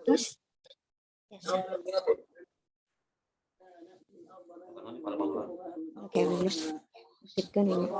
Terus, oke, lulus. Musibkan ini.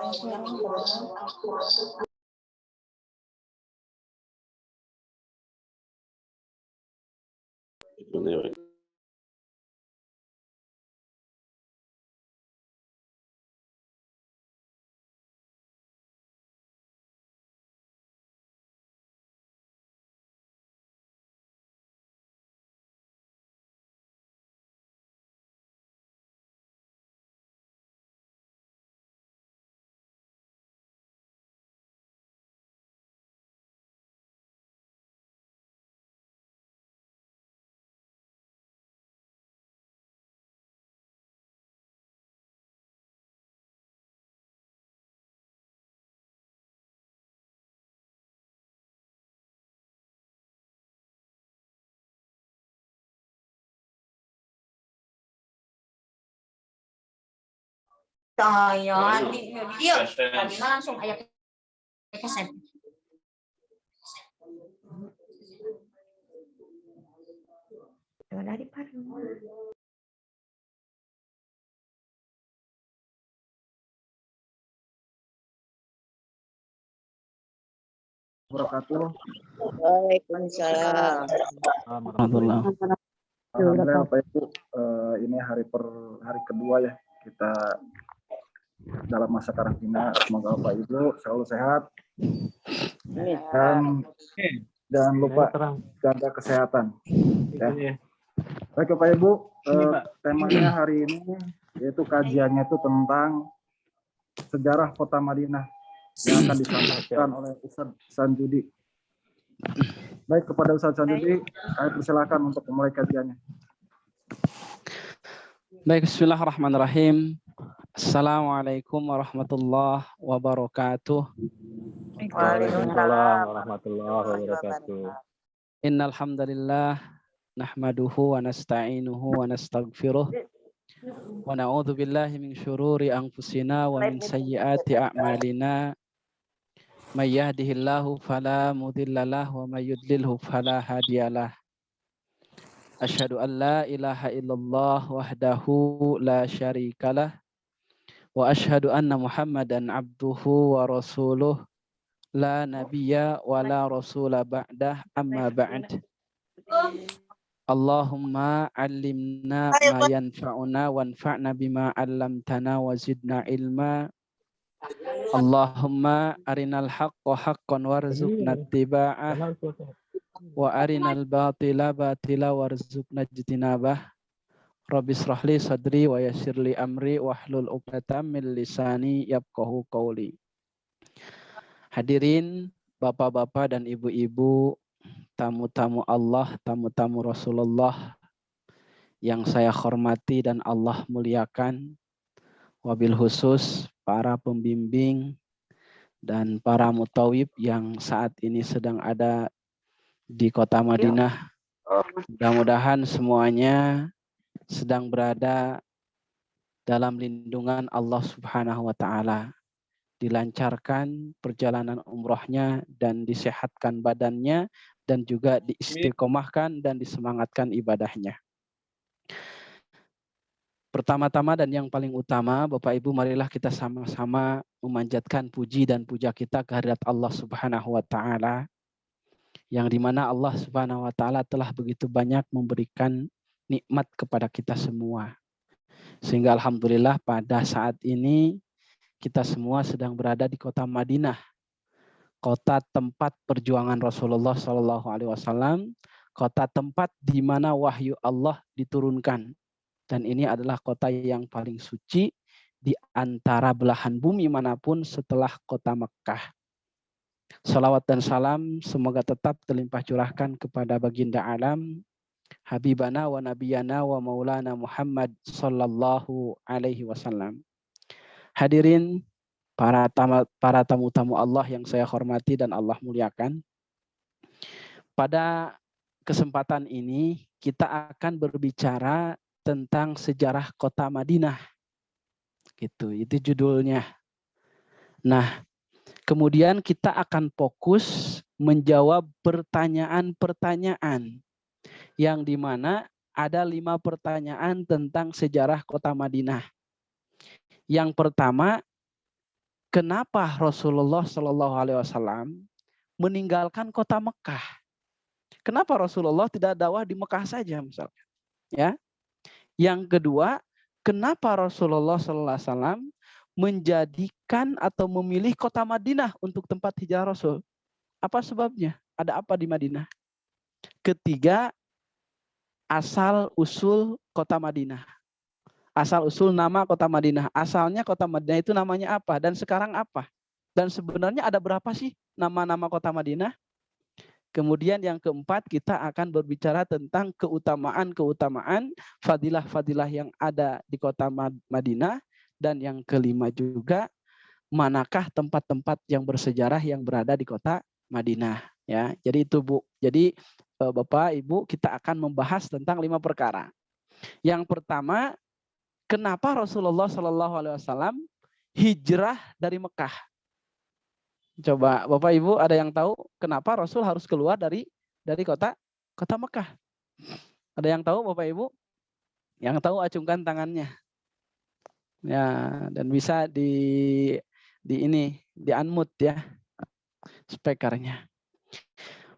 Saya dia langsung ayat keset. Dari paru. Wabarakatuh. Waalaikumsalam. Alhamdulillah Bapak Ibu, ini hari kedua ya kita dalam masa karantina. Semoga Bapak Ibu selalu sehat dan jangan lupa jaga kesehatan. Ya. Baik Bapak Ibu, temanya hari ini yaitu kajiannya itu tentang sejarah Kota Madinah yang akan disampaikan oleh Ustaz Sanjudi. Baik, kepada Ustaz Sanjudi, kami persilakan untuk memulai kajiannya. Baik, bismillahirrahmanirrahim. Assalamualaikum warahmatullahi wabarakatuh. Waalaikumsalam warahmatullahi wabarakatuh. Innal hamdalillah nahmaduhu wa nasta'inuhu wa nastaghfiruh wa na'udzu billahi min syururi anfusina wa min sayyiati a'malina. May yahdihillahu fala mudhillalah wa may yudlilhu fala hadiyalah. Asyhadu an la ilaha illallah wahdahu la syarikalah wa asyhadu anna Muhammadan abduhu wa rasuluh la nabiyya wa la rasula ba'dah amma ba'd. Allahumma allimna ma yanfa'una wanfa'na bima 'allamtana wa zidna ilma. Allahumma arinal haqqa haqqan warzuqna ittiba'ah wa arinal batila batila warzuqna ijtinabah. Rabbi shrah li sadri wa yassir li amri wahlul 'uqdatam min lisani yafqahu qawli. Hadirin bapak-bapak dan ibu-ibu, tamu-tamu Allah, tamu-tamu Rasulullah yang saya hormati dan Allah muliakan, wabil khusus para pembimbing dan para mutawib yang saat ini sedang ada di Kota Madinah. Mudah-mudahan semuanya sedang berada dalam lindungan Allah Subhanahu wa Ta'ala, dilancarkan perjalanan umrohnya dan disehatkan badannya dan juga diistiqomahkan dan disemangatkan ibadahnya. Pertama-tama dan yang paling utama, Bapak Ibu, marilah kita sama-sama memanjatkan puji dan puja kita kehadirat Allah Subhanahu wa Ta'ala, yang dimana Allah Subhanahu wa Ta'ala telah begitu banyak memberikan nikmat kepada kita semua. Sehingga alhamdulillah pada saat ini kita semua sedang berada di Kota Madinah, kota tempat perjuangan Rasulullah SAW, kota tempat di mana wahyu Allah diturunkan. Dan ini adalah kota yang paling suci di antara belahan bumi manapun setelah kota Mekkah. Salawat dan salam semoga tetap terlimpah curahkan kepada baginda alam, Habibana wa Nabiyana wa Maulana Muhammad sallallahu alaihi wasallam. Hadirin para tamu-tamu Allah yang saya hormati dan Allah muliakan. Pada kesempatan ini kita akan berbicara tentang sejarah kota Madinah. Itu judulnya. Nah, kemudian kita akan fokus menjawab pertanyaan-pertanyaan yang dimana ada 5 pertanyaan tentang sejarah kota Madinah. Yang pertama, kenapa Rasulullah Shallallahu Alaihi Wasallam meninggalkan kota Mekah? Kenapa Rasulullah tidak dakwah di Mekah saja misalnya? Ya. Yang kedua, kenapa Rasulullah Shallallahu Alaihi Wasallam menjadikan atau memilih kota Madinah untuk tempat hijrah Rasul? Apa sebabnya? Ada apa di Madinah? Ketiga, asal usul kota Madinah. Asal usul nama kota Madinah. Asalnya kota Madinah itu namanya apa dan sekarang apa? Dan sebenarnya ada berapa sih nama-nama kota Madinah? Kemudian yang keempat, kita akan berbicara tentang keutamaan-keutamaan, fadilah-fadilah yang ada di kota Madinah. Dan yang kelima juga, manakah tempat-tempat yang bersejarah yang berada di kota Madinah. Ya, jadi itu Bu. Jadi Bapak, Ibu, kita akan membahas tentang 5 perkara. Yang pertama, kenapa Rasulullah Shallallahu Alaihi Wasallam hijrah dari Mekah? Coba Bapak Ibu ada yang tahu kenapa Rasul harus keluar dari kota Mekah? Ada yang tahu Bapak Ibu? Yang tahu acungkan tangannya. Ya, dan bisa di unmute ya speakernya.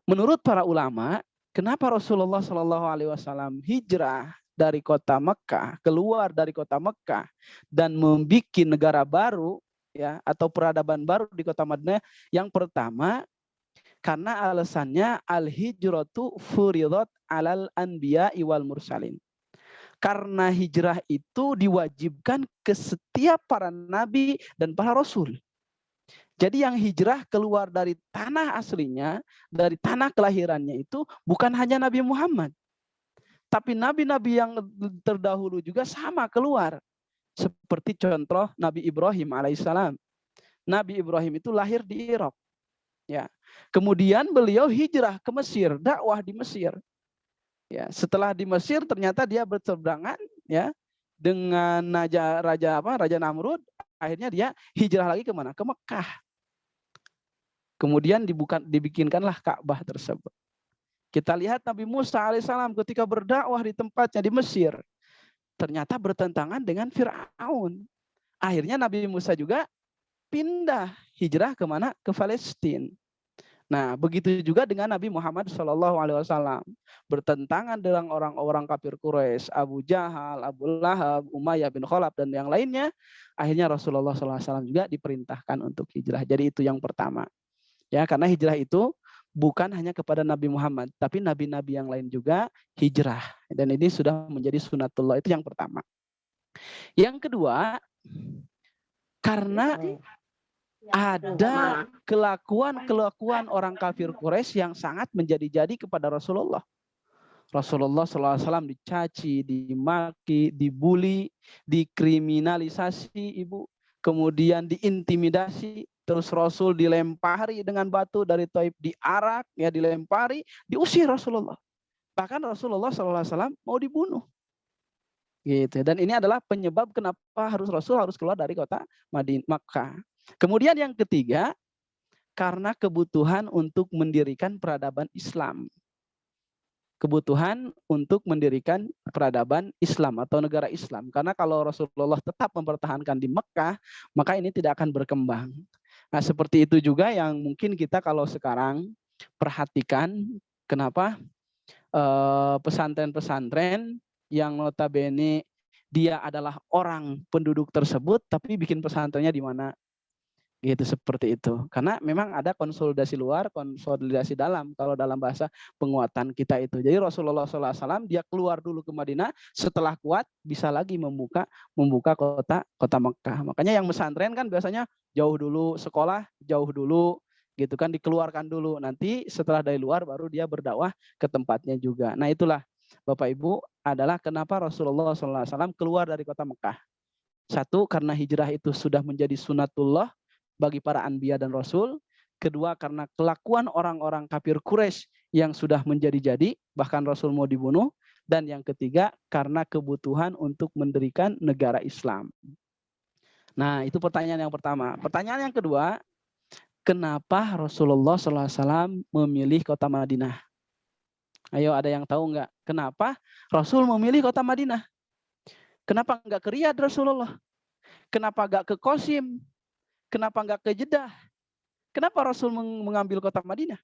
Menurut para ulama, kenapa Rasulullah Shallallahu Alaihi Wasallam hijrah dari kota Mekah, keluar dari kota Mekah dan membuat negara baru, ya, atau peradaban baru di kota Madinah? Yang pertama, karena alasannya al-hijratu furidat alal anbiya wal mursalin. Karena hijrah itu diwajibkan ke setiap para nabi dan para rasul. Jadi yang hijrah keluar dari tanah aslinya, dari tanah kelahirannya itu bukan hanya Nabi Muhammad, tapi nabi-nabi yang terdahulu juga sama keluar. Seperti contoh Nabi Ibrahim alaihissalam. Nabi Ibrahim itu lahir di Irak. Ya. Kemudian beliau hijrah ke Mesir, dakwah di Mesir. Ya, setelah di Mesir ternyata dia berseberangan ya dengan Raja Namrud. Akhirnya dia hijrah lagi ke mana? Ke Mekah. Kemudian dibikinkanlah Ka'bah tersebut. Kita lihat Nabi Musa alaihissalam ketika berdakwah di tempatnya di Mesir, ternyata bertentangan dengan Fir'aun. Akhirnya Nabi Musa juga pindah hijrah kemana? Ke Palestina. Nah, begitu juga dengan Nabi Muhammad SAW, bertentangan dengan orang-orang kafir Quraisy, Abu Jahal, Abu Lahab, Umayyah bin Khalaf dan yang lainnya. Akhirnya Rasulullah SAW juga diperintahkan untuk hijrah. Jadi itu yang pertama. Ya, karena hijrah itu bukan hanya kepada Nabi Muhammad, tapi nabi-nabi yang lain juga hijrah. Dan ini sudah menjadi sunatullah. Itu yang pertama. Yang kedua, karena ada kelakuan orang kafir Quraisy yang sangat menjadi-jadi kepada Rasulullah. Rasulullah SAW dicaci, dimaki, dibully, dikriminalisasi, Ibu. Kemudian diintimidasi. Terus Rasul dilempari dengan batu dari Taif, diarak, ya dilempari, diusir Rasulullah. Bahkan Rasulullah SAW mau dibunuh. Gitu. Dan ini adalah penyebab kenapa Rasul harus keluar dari kota Makkah. Kemudian yang ketiga, karena kebutuhan untuk mendirikan peradaban Islam. Kebutuhan untuk mendirikan peradaban Islam atau negara Islam. Karena kalau Rasulullah tetap mempertahankan di Mekah, maka ini tidak akan berkembang. Nah, seperti itu juga yang mungkin kita kalau sekarang perhatikan, kenapa pesantren-pesantren yang notabene dia adalah orang penduduk tersebut, tapi bikin pesantrennya di mana? Gitu, seperti itu. Karena memang ada konsolidasi luar, konsolidasi dalam, kalau dalam bahasa penguatan kita itu. Jadi Rasulullah SAW dia keluar dulu ke Madinah, setelah kuat bisa lagi membuka kota Mekah. Makanya yang pesantren kan biasanya jauh dulu sekolah, jauh dulu gitu kan, dikeluarkan dulu. Nanti setelah dari luar baru dia berdakwah ke tempatnya juga. Nah, itulah Bapak Ibu adalah kenapa Rasulullah SAW keluar dari kota Mekah. Satu, karena hijrah itu sudah menjadi sunatullah, bagi para anbiya dan rasul. Kedua, karena kelakuan orang-orang kafir Quraisy yang sudah menjadi-jadi, bahkan Rasul mau dibunuh. Dan yang ketiga, karena kebutuhan untuk mendirikan negara Islam. Nah, itu pertanyaan yang pertama. Pertanyaan yang kedua, kenapa Rasulullah SAW memilih kota Madinah? Ayo, ada yang tahu nggak? Kenapa Rasul memilih kota Madinah? Kenapa nggak ke Riyadh Rasulullah? Kenapa nggak ke Qasim? Kenapa nggak ke Jeddah? Kenapa Rasul mengambil kota Madinah?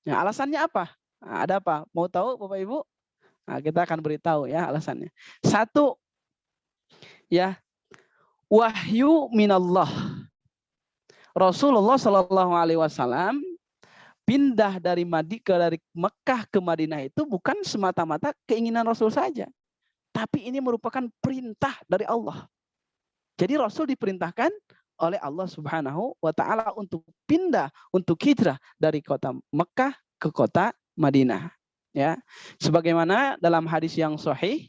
Nah, alasannya apa? Nah, ada apa? Mau tahu Bapak Ibu? Nah, kita akan beritahu ya alasannya. Satu, ya, wahyu minallah. Rasulullah Shallallahu Alaihi Wasallam pindah dari Mekah ke Madinah itu bukan semata-mata keinginan Rasul saja, tapi ini merupakan perintah dari Allah. Jadi Rasul diperintahkan oleh Allah Subhanahu wa Ta'ala untuk pindah, untuk hijrah dari kota Mekah ke kota Madinah. Ya, sebagaimana dalam hadis yang sahih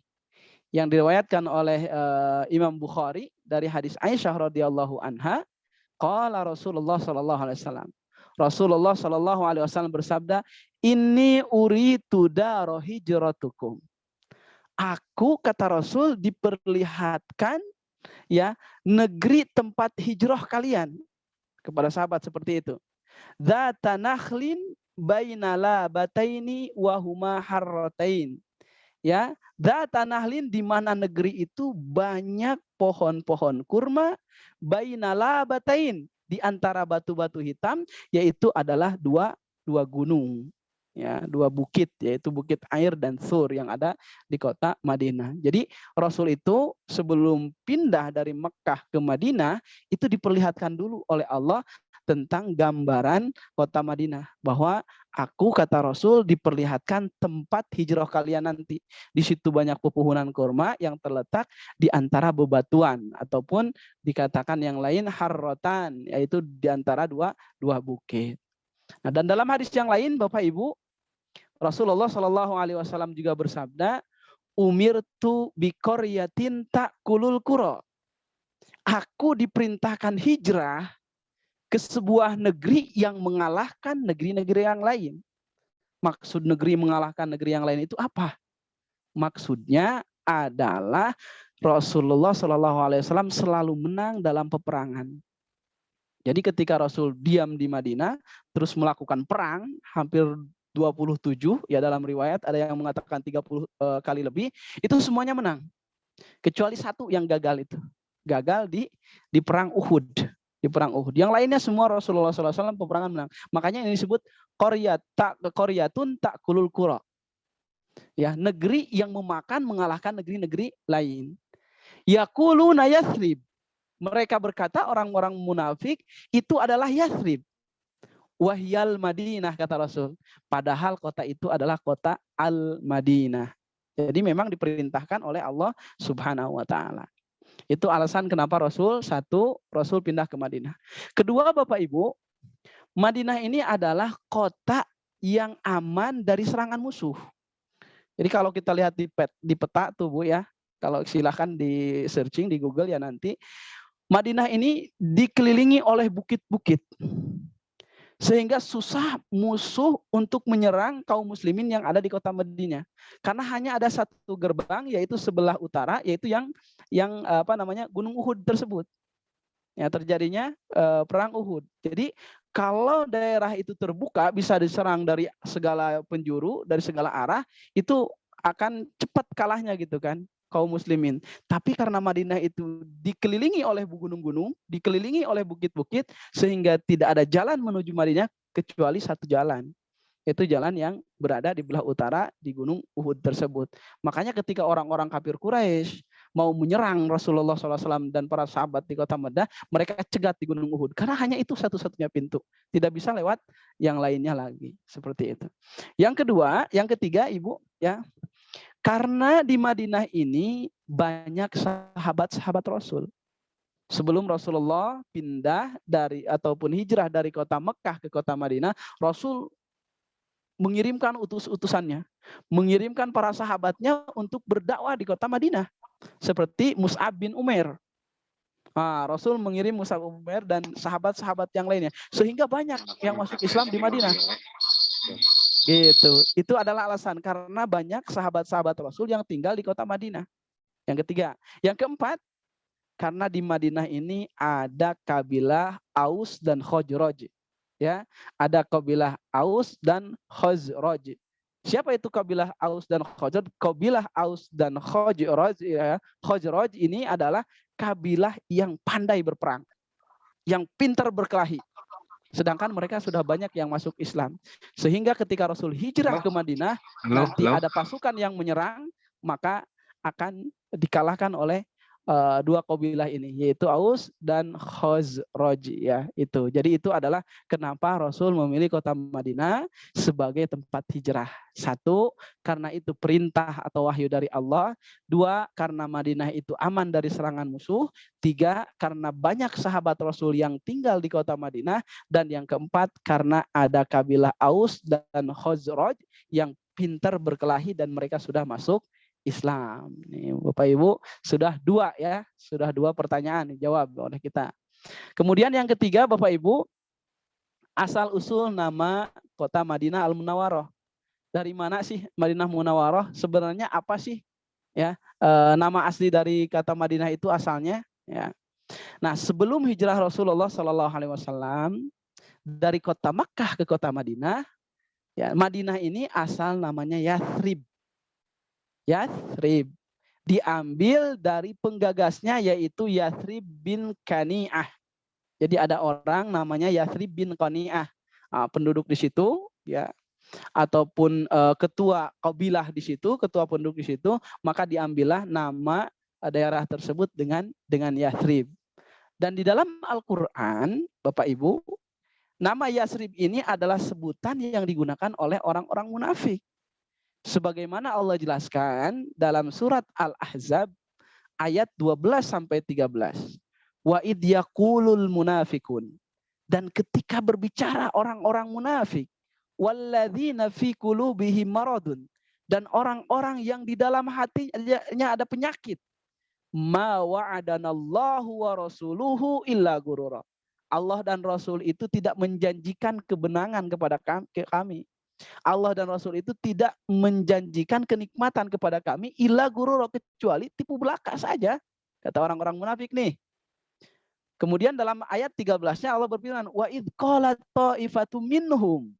yang diriwayatkan oleh Imam Bukhari dari hadis Aisyah radhiyallahu anha, qala Rasulullah sallallahu alaihi wasallam. Rasulullah sallallahu alaihi wasallam bersabda, "Inni uritu daro hijratukum." Aku, kata Rasul, diperlihatkan ya negeri tempat hijrah kalian, kepada sahabat seperti itu. Dzata nakhlin baina labataini wa huma harratain. Ya, dzata nahlin, di mana negeri itu banyak pohon-pohon kurma, baina labatain, di antara batu-batu hitam, yaitu adalah dua gunung. Ya, dua bukit, yaitu Bukit Air dan Sur yang ada di kota Madinah. Jadi Rasul itu sebelum pindah dari Mekah ke Madinah itu diperlihatkan dulu oleh Allah tentang gambaran kota Madinah, bahwa aku, kata Rasul, diperlihatkan tempat hijrah kalian nanti. Di situ banyak pepohonan kurma yang terletak di antara bebatuan, ataupun dikatakan yang lain harrotan, yaitu di antara dua bukit. Nah, dan dalam hadis yang lain, Bapak Ibu, Rasulullah Shallallahu Alaihi Wasallam juga bersabda, umirtu biqaryatin ta'kulul qura. Aku diperintahkan hijrah ke sebuah negeri yang mengalahkan negeri-negeri yang lain. Maksud negeri mengalahkan negeri yang lain itu apa? Maksudnya adalah Rasulullah Shallallahu Alaihi Wasallam selalu menang dalam peperangan. Jadi ketika Rasul diam di Madinah, terus melakukan perang hampir 27, ya dalam riwayat ada yang mengatakan 30 kali lebih, itu semuanya menang. Kecuali satu yang gagal itu. Gagal di perang Uhud. Di perang Uhud. Yang lainnya semua Rasulullah SAW peperangan menang. Makanya ini disebut qaryatun ta'kulul qura. Ya, negeri yang mengalahkan negeri-negeri lain. Yaquluna Yathrib. Mereka berkata, orang-orang munafik, itu adalah Yathrib. Wahyal Madinah, kata Rasul. Padahal kota itu adalah kota Al-Madinah. Jadi memang diperintahkan oleh Allah Subhanahu wa Ta'ala. Itu alasan kenapa Rasul pindah ke Madinah. Kedua, Bapak Ibu, Madinah ini adalah kota yang aman dari serangan musuh. Jadi kalau kita lihat di peta tuh Bu ya, kalau silahkan di searching di Google ya nanti, Madinah ini dikelilingi oleh bukit-bukit. Sehingga susah musuh untuk menyerang kaum muslimin yang ada di kota Madinah. Karena hanya ada satu gerbang, yaitu sebelah utara, yaitu yang Gunung Uhud tersebut. Ya, terjadinya perang Uhud. Jadi kalau daerah itu terbuka, bisa diserang dari segala penjuru, dari segala arah, itu akan cepat kalahnya gitu kan kaum muslimin. Tapi karena Madinah itu dikelilingi oleh gunung-gunung, dikelilingi oleh bukit-bukit, sehingga tidak ada jalan menuju Madinah kecuali satu jalan. Itu jalan yang berada di belah utara di Gunung Uhud tersebut. Makanya ketika orang-orang kafir Quraisy mau menyerang Rasulullah SAW dan para sahabat di kota Medah, mereka cegat di Gunung Uhud. Karena hanya itu satu-satunya pintu. Tidak bisa lewat yang lainnya lagi. Seperti itu. Yang ketiga, Ibu, ya, karena di Madinah ini banyak sahabat-sahabat Rasul. Sebelum Rasulullah pindah ataupun hijrah dari kota Mekah ke kota Madinah, Rasul mengirimkan utusannya, mengirimkan para sahabatnya untuk berdakwah di kota Madinah. Seperti Mus'ab bin Umair. Rasul mengirim Mus'ab bin Umair dan sahabat-sahabat yang lainnya, sehingga banyak yang masuk Islam di Madinah. Gitu. Itu adalah alasan karena banyak sahabat-sahabat Rasul yang tinggal di kota Madinah. Yang ketiga, yang keempat, karena di Madinah ini ada kabilah Aus dan Khazraj. Ya, ada kabilah Aus dan Khazraj. Siapa itu kabilah Aus dan Khazraj? Kabilah Aus dan Khazraj, ya. Khazraj ini adalah kabilah yang pandai berperang, yang pintar berkelahi. Sedangkan mereka sudah banyak yang masuk Islam. Sehingga ketika Rasul hijrah ke Madinah, nanti ada pasukan yang menyerang, maka akan dikalahkan oleh dua kabilah ini, yaitu Aus dan Khazraj, ya. Itu. Jadi itu adalah kenapa Rasul memilih kota Madinah sebagai tempat hijrah. Satu, karena itu perintah atau wahyu dari Allah. Dua, karena Madinah itu aman dari serangan musuh. Tiga, karena banyak sahabat Rasul yang tinggal di kota Madinah. Dan yang keempat, karena ada kabilah Aus dan Khazraj yang pintar berkelahi dan mereka sudah masuk Islam. Nih, Bapak Ibu, sudah dua, ya, sudah dua pertanyaan dijawab oleh kita. Kemudian yang ketiga, Bapak Ibu, asal usul nama kota Madinah Al-Munawwarah. Dari mana sih Madinah Munawwarah? Sebenarnya apa sih, ya, nama asli dari kata Madinah itu asalnya? Ya. Nah, sebelum hijrah Rasulullah SAW dari kota Makkah ke kota Madinah, ya, Madinah ini asal namanya Yathrib. Yathrib diambil dari penggagasnya, yaitu Yathrib bin Qani'ah. Jadi ada orang namanya Yathrib bin Qani'ah, penduduk di situ, ya, ataupun ketua kabilah di situ, ketua penduduk di situ, maka diambillah nama daerah tersebut dengan Yathrib. Dan di dalam Al-Quran, Bapak Ibu, nama Yathrib ini adalah sebutan yang digunakan oleh orang-orang munafik. Sebagaimana Allah jelaskan dalam surat Al-Ahzab ayat 12 sampai 13. Wa id yaqulul munafiqun, dan ketika berbicara orang-orang munafik, walladzina fi qulubihim maradun, dan orang-orang yang di dalam hatinya ada penyakit, ma wa'adanallahu wa rasuluhu illa gurura. Allah dan Rasul itu tidak menjanjikan kebenangan kepada kami. Allah dan Rasul itu tidak menjanjikan kenikmatan kepada kami illa gurura, kecuali tipu belaka saja, kata orang-orang munafik nih. Kemudian dalam ayat 13-nya Allah berfirman, wa id qalat ta'ifatum minhum,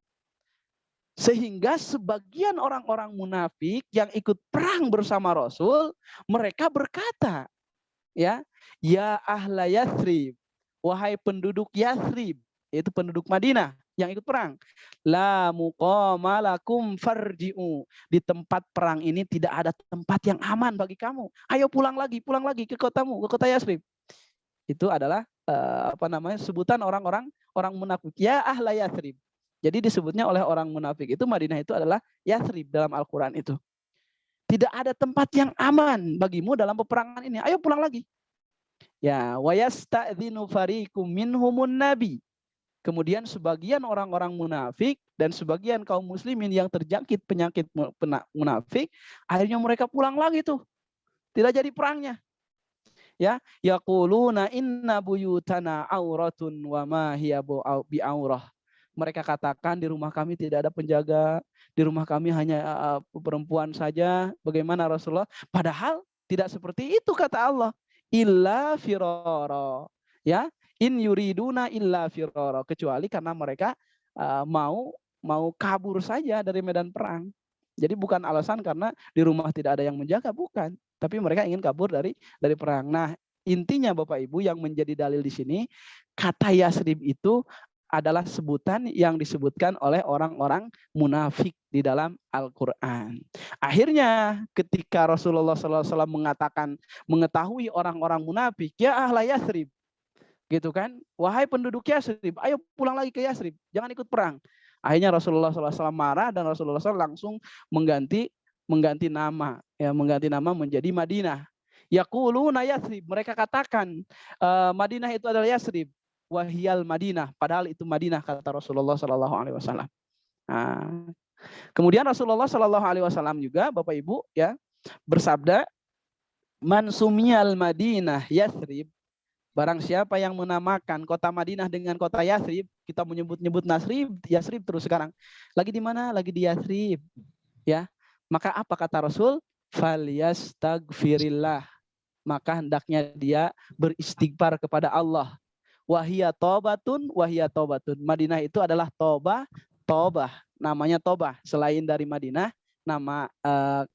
sehingga sebagian orang-orang munafik yang ikut perang bersama Rasul, mereka berkata, ya ahla Yathrib, wahai penduduk Yathrib, yaitu penduduk Madinah yang ikut perang, la muqama lakum farji'u, di tempat perang ini tidak ada tempat yang aman bagi kamu. Ayo pulang lagi ke kotamu, ke kota Yathrib. Itu adalah sebutan orang-orang munafik. Ya ahla Yathrib. Jadi disebutnya oleh orang munafik itu Madinah itu adalah Yathrib dalam Al-Quran itu. Tidak ada tempat yang aman bagimu dalam peperangan ini. Ayo pulang lagi. Ya, wa yasta'dzinu fariqum minhumun nabi. Kemudian sebagian orang-orang munafik dan sebagian kaum muslimin yang terjangkit penyakit munafik, akhirnya mereka pulang lagi tuh. Tidak jadi perangnya. Ya, yaquluna inna buyutana auratun wa ma hiya bi aurah. Mereka katakan di rumah kami tidak ada penjaga, di rumah kami hanya perempuan saja. Bagaimana Rasulullah? Padahal tidak seperti itu kata Allah. Illa firara. Ya, in yuriduna illa firara, kecuali karena mereka mau kabur saja dari medan perang. Jadi bukan alasan karena di rumah tidak ada yang menjaga, bukan. Tapi mereka ingin kabur dari perang. Nah, intinya Bapak Ibu yang menjadi dalil di sini, kata Yathrib itu adalah sebutan yang disebutkan oleh orang-orang munafik di dalam Al-Quran. Akhirnya ketika Rasulullah SAW mengetahui orang-orang munafik, ya ahla Yathrib, gitu kan, wahai penduduk Yathrib, ayo pulang lagi ke Yathrib, jangan ikut perang. Akhirnya Rasulullah SAW marah dan Rasulullah SAW langsung mengganti nama, ya, mengganti nama menjadi Madinah. Yaquluna Yathrib, mereka katakan Madinah itu adalah Yathrib, wahiyal Madinah, padahal itu Madinah, kata Rasulullah SAW. Nah, kemudian Rasulullah SAW juga Bapak Ibu ya bersabda, man sumiyal Madinah Yathrib, Barang siapa yang menamakan kota Madinah dengan kota Yathrib, kita menyebut-nyebut Yathrib terus sekarang. Lagi di mana? Lagi di Yathrib. Ya. Maka apa kata Rasul? Falyastagfirillah. Maka hendaknya dia beristighfar kepada Allah. Wahia tobatun. Madinah itu adalah tobah. Namanya tobah. Selain dari Madinah, nama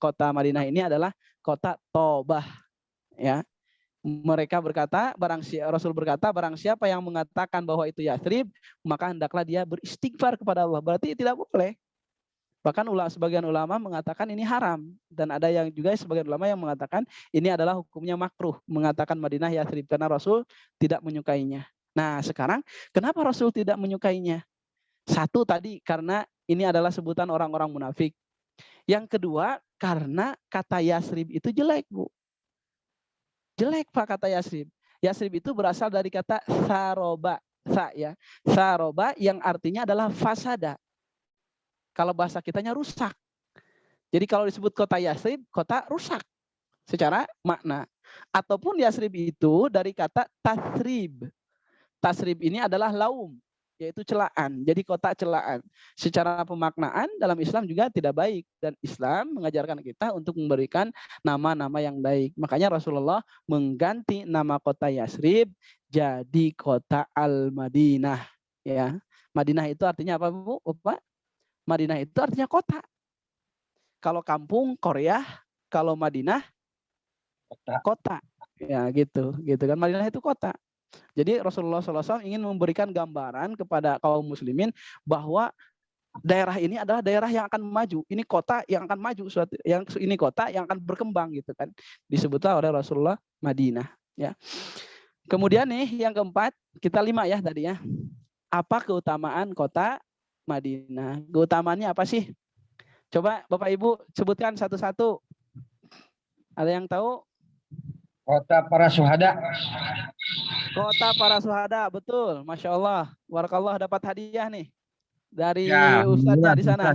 kota Madinah ini adalah kota tobah. Ya. Rasul berkata, barang siapa yang mengatakan bahwa itu Yathrib, maka hendaklah dia beristighfar kepada Allah. Berarti tidak boleh. Bahkan sebagian ulama mengatakan ini haram. Dan ada yang juga sebagian ulama yang mengatakan ini adalah hukumnya makruh. Mengatakan Madinah Yathrib karena Rasul tidak menyukainya. Nah sekarang kenapa Rasul tidak menyukainya? Satu tadi karena ini adalah sebutan orang-orang munafik. Yang kedua karena kata Yathrib itu jelek, Bu. Jelek Pak kata Yathrib. Yathrib itu berasal dari kata saroba. Saroba yang artinya adalah fasada. Kalau bahasa kitanya rusak. Jadi kalau disebut kota Yathrib, kota rusak secara makna. Ataupun Yathrib itu dari kata tasrib. Tasrib ini adalah laum, yaitu celaan. Jadi kota celaan. Secara pemaknaan dalam Islam juga tidak baik. Dan Islam mengajarkan kita untuk memberikan nama-nama yang baik. Makanya Rasulullah mengganti nama kota Yathrib jadi kota Al-Madinah. Ya. Madinah itu artinya apa, Bu? Madinah itu artinya kota. Kalau kampung, Korea. Kalau Madinah, kota. Ya gitu kan. Madinah itu kota. Jadi Rasulullah SAW ingin memberikan gambaran kepada kaum muslimin bahwa daerah ini adalah daerah yang akan maju. Ini kota yang akan maju, ini kota yang akan berkembang gitu kan. Disebutlah oleh Rasulullah Madinah. Ya. Kemudian nih yang keempat, kita 5 ya tadi ya. Apa keutamaan kota Madinah? Keutamaannya apa sih? Coba Bapak Ibu sebutkan satu-satu. Ada yang tahu? Kota para syuhada. Kota para syuhada, betul. Masya Allah. Barakallah dapat hadiah nih. Dari Ya, Ustadznya di sana.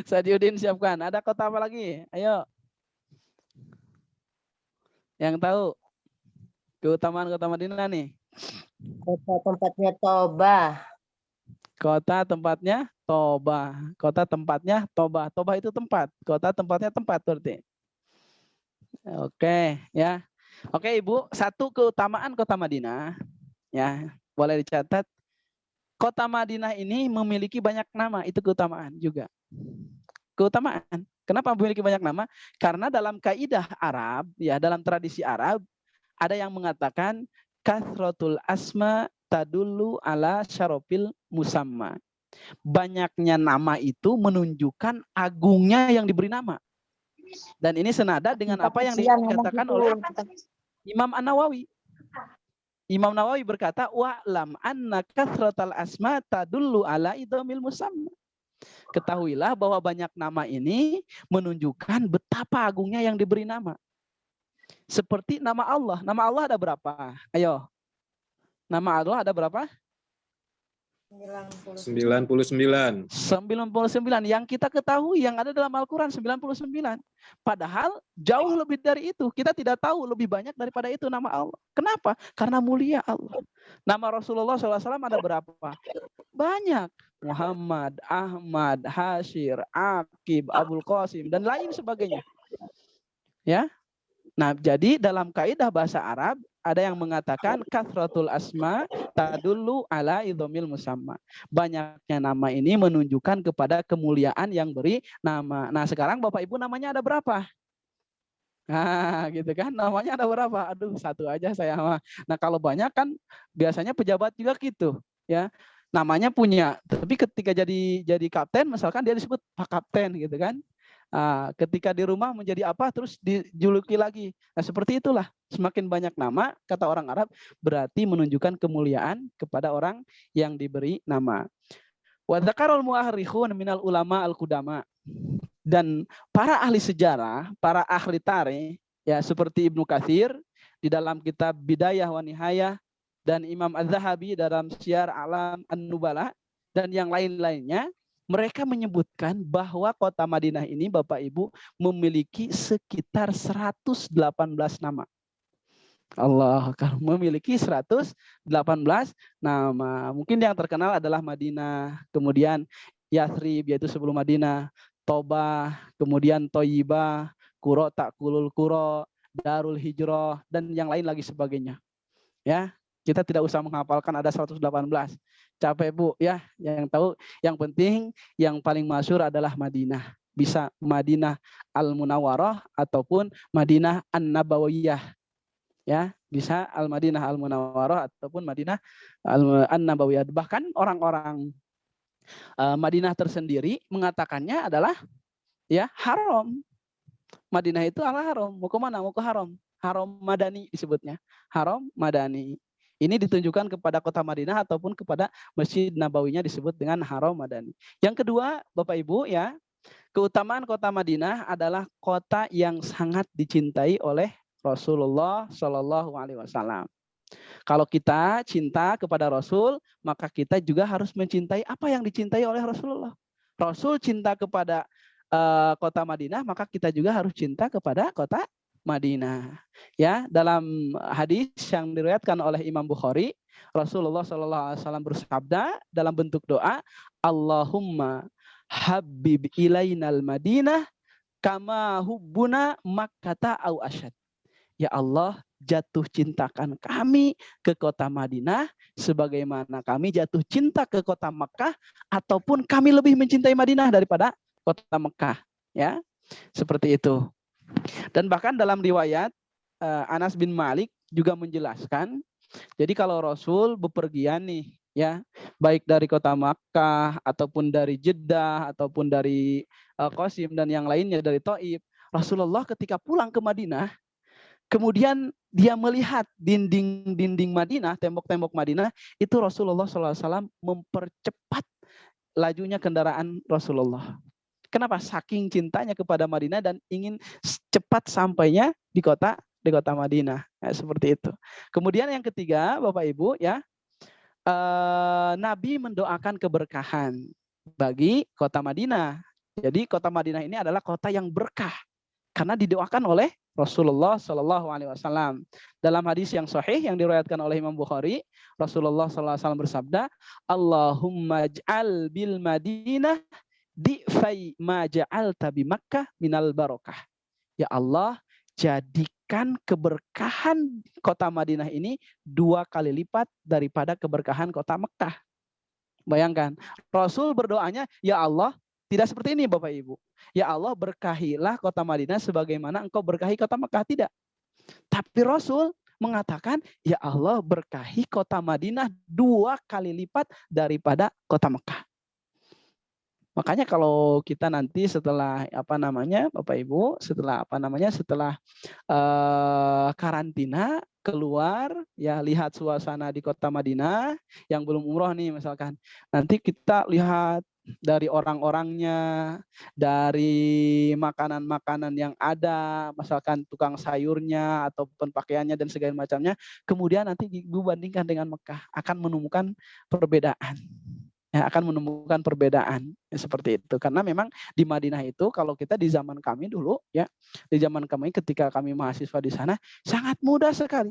Sadiuddin siapkan. Ada kota apa lagi? Ayo. Yang tahu keutamaan kota Madinah nih. Kota tempatnya Toba. Kota tempatnya Toba. Kota tempatnya Toba. Toba itu tempat. Kota tempatnya tempat berarti. Oke, ya. Oke, Ibu, satu keutamaan kota Madinah, ya, boleh dicatat. Kota Madinah ini memiliki banyak nama, itu keutamaan juga. Keutamaan. Kenapa memiliki banyak nama? Karena dalam kaidah Arab, ya, dalam tradisi Arab, ada yang mengatakan kasratul asma tadullu ala syarofil musamma. Banyaknya nama itu menunjukkan agungnya yang diberi nama. Dan ini senada dengan apa yang dikatakan oleh Imam An-Nawawi. Imam Nawawi berkata, wa'lam anna kasratal asma tadullu ala idhamil musamma. Ketahuilah bahwa banyak nama ini menunjukkan betapa agungnya yang diberi nama. Seperti nama Allah. Nama Allah ada berapa? Ayo. Nama Allah ada berapa? 99. 99. Yang kita ketahui yang ada dalam Al-Quran 99. Padahal jauh lebih dari itu. Kita tidak tahu lebih banyak daripada itu nama Allah. Kenapa? Karena mulia Allah. Nama Rasulullah SAW ada berapa? Banyak. Muhammad, Ahmad, Hashir, Aqib, Abul Qasim, dan lain sebagainya. Ya. Nah, jadi dalam kaidah bahasa Arab ada yang mengatakan kasratul asma tadullu ala idhamil musamma. Banyaknya nama ini menunjukkan kepada kemuliaan yang beri nama. Nah, sekarang Bapak Ibu namanya ada berapa? Nah, gitu kan. Namanya ada berapa? Aduh, satu aja saya mah. Nah, kalau banyak kan biasanya pejabat juga gitu, ya. Namanya punya, tapi ketika jadi kapten misalkan dia disebut Pak Kapten gitu kan. Ketika di rumah menjadi apa terus dijuluki lagi. Nah, seperti itulah. Semakin banyak nama, kata orang Arab, berarti menunjukkan kemuliaan kepada orang yang diberi nama. Wa dzakarul mu'arrikhun minal ulama al-qudama. Dan para ahli sejarah, para ahli tarikh, ya seperti Ibnu Katsir di dalam kitab Bidayah wa Nihayah dan Imam Az-Zahabi dalam Syiar A'lam An-Nubala dan yang lain-lainnya, mereka menyebutkan bahwa kota Madinah ini Bapak Ibu memiliki sekitar 118 nama. Allah memiliki 118 nama. Mungkin yang terkenal adalah Madinah, kemudian Yathrib yaitu sebelum Madinah, Tobah, kemudian Toyibah, Qura Ta'kulul Qura, Darul Hijrah, dan yang lain lagi sebagainya. Ya, kita tidak usah menghafalkan ada 118. Capek Bu ya, yang tahu yang penting yang paling masyhur adalah Madinah. Bisa Madinah Al-Munawwarah ataupun Madinah An-Nabawiyah. Ya, bisa Al-Madinah Al-Munawwarah ataupun Madinah An-Nabawiyah. Bahkan orang-orang Madinah tersendiri mengatakannya adalah ya haram. Madinah itu adalah haram. Mau ke mana? Mau ke haram. Haram Madani disebutnya. Haram Madani. Ini ditunjukkan kepada kota Madinah ataupun kepada Masjid Nabawinya disebut dengan Haram Madani. Yang kedua, Bapak Ibu ya, keutamaan kota Madinah adalah kota yang sangat dicintai oleh Rasulullah Shallallahu Alaihi Wasallam. Kalau kita cinta kepada Rasul, maka kita juga harus mencintai apa yang dicintai oleh Rasulullah. Rasul cinta kepada kota Madinah, maka kita juga harus cinta kepada kota Madinah. Ya, dalam hadis yang diriwayatkan oleh Imam Bukhari, Rasulullah Shallallahu Alaihi Wasallam bersabda dalam bentuk doa, Allahumma habib ilainal Madinah kama hubbuna Makkata au asyad. Ya Allah, jatuh cintakan kami ke kota Madinah sebagaimana kami jatuh cinta ke kota Mekah ataupun kami lebih mencintai Madinah daripada kota Mekah, ya. Seperti itu. Dan bahkan dalam riwayat Anas bin Malik juga menjelaskan, jadi kalau Rasul bepergian nih, ya, baik dari kota Makkah ataupun dari Jeddah ataupun dari Qasim dan yang lainnya dari Thaif, Rasulullah ketika pulang ke Madinah, kemudian dia melihat dinding-dinding Madinah, tembok-tembok Madinah, itu Rasulullah SAW mempercepat lajunya kendaraan Rasulullah. Kenapa? Saking cintanya kepada Madinah dan ingin cepat sampainya di kota Madinah. Ya, seperti itu. Kemudian yang ketiga, Bapak Ibu, ya, Nabi mendoakan keberkahan bagi kota Madinah. Jadi kota Madinah ini adalah kota yang berkah karena didoakan oleh Rasulullah Shallallahu Alaihi Wasallam. Dalam hadis yang sahih yang diriwayatkan oleh Imam Bukhari, Rasulullah SAW bersabda, Allahumma ja'al bil Madinah di'fai ma ja'alta bi Makkah minal barokah. Ya Allah, jadikan keberkahan kota Madinah ini 2 kali lipat daripada keberkahan kota Mekah. Bayangkan, Rasul berdoanya, ya Allah, tidak seperti ini Bapak Ibu. Ya Allah, berkahilah kota Madinah sebagaimana engkau berkahi kota Mekah. Tidak. Tapi Rasul mengatakan, ya Allah, berkahi kota Madinah 2 kali lipat daripada kota Mekah. Makanya kalau kita nanti setelah Bapak Ibu, setelah karantina keluar, ya, lihat suasana di kota Madinah yang belum umroh nih misalkan. Nanti kita lihat dari orang-orangnya, dari makanan-makanan yang ada, misalkan tukang sayurnya ataupun pakaiannya dan segala macamnya. Kemudian nanti dibandingkan dengan Mekah, akan menemukan perbedaan. Ya, akan menemukan perbedaan ya, seperti itu. Karena memang di Madinah itu kalau kita di zaman kami dulu, ya, di zaman kami ketika kami mahasiswa di sana sangat mudah sekali,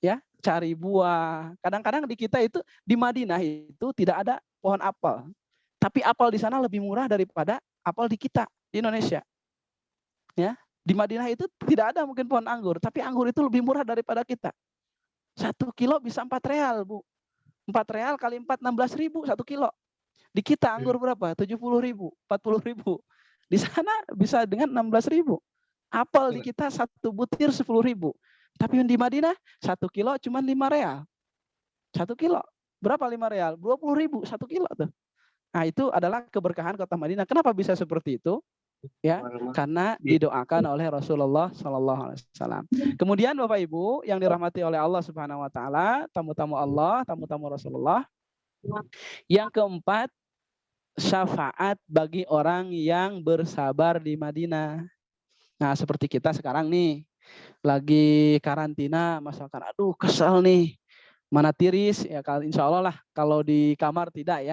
ya, cari buah. Kadang-kadang di kita itu di Madinah itu tidak ada pohon apel, tapi apel di sana lebih murah daripada apel di kita di Indonesia. Ya, di Madinah itu tidak ada mungkin pohon anggur, tapi anggur itu lebih murah daripada kita. 1 kilo bisa 4 real, Bu. 4 real kali 4, 16.000 1 kilo. Di kita anggur berapa? 70.000, 40.000. Di sana bisa dengan 16.000. Apel di kita 1 butir 10.000. Tapi di Madinah 1 kilo cuma 5 real. 1 kilo. Berapa 5 real? 20.000 1 kilo tuh. Nah, itu adalah keberkahan kota Madinah. Kenapa bisa seperti itu? Ya, karena didoakan oleh Rasulullah Shallallahu Alaihi Wasallam. Kemudian Bapak Ibu yang dirahmati oleh Allah Subhanahu Wa Taala, tamu-tamu Allah, tamu-tamu Rasulullah. Yang keempat, syafaat bagi orang yang bersabar di Madinah. Nah, seperti kita sekarang nih, lagi karantina, misalkan, aduh kesel nih, mana tiris, ya insya Allah lah, kalau di kamar tidak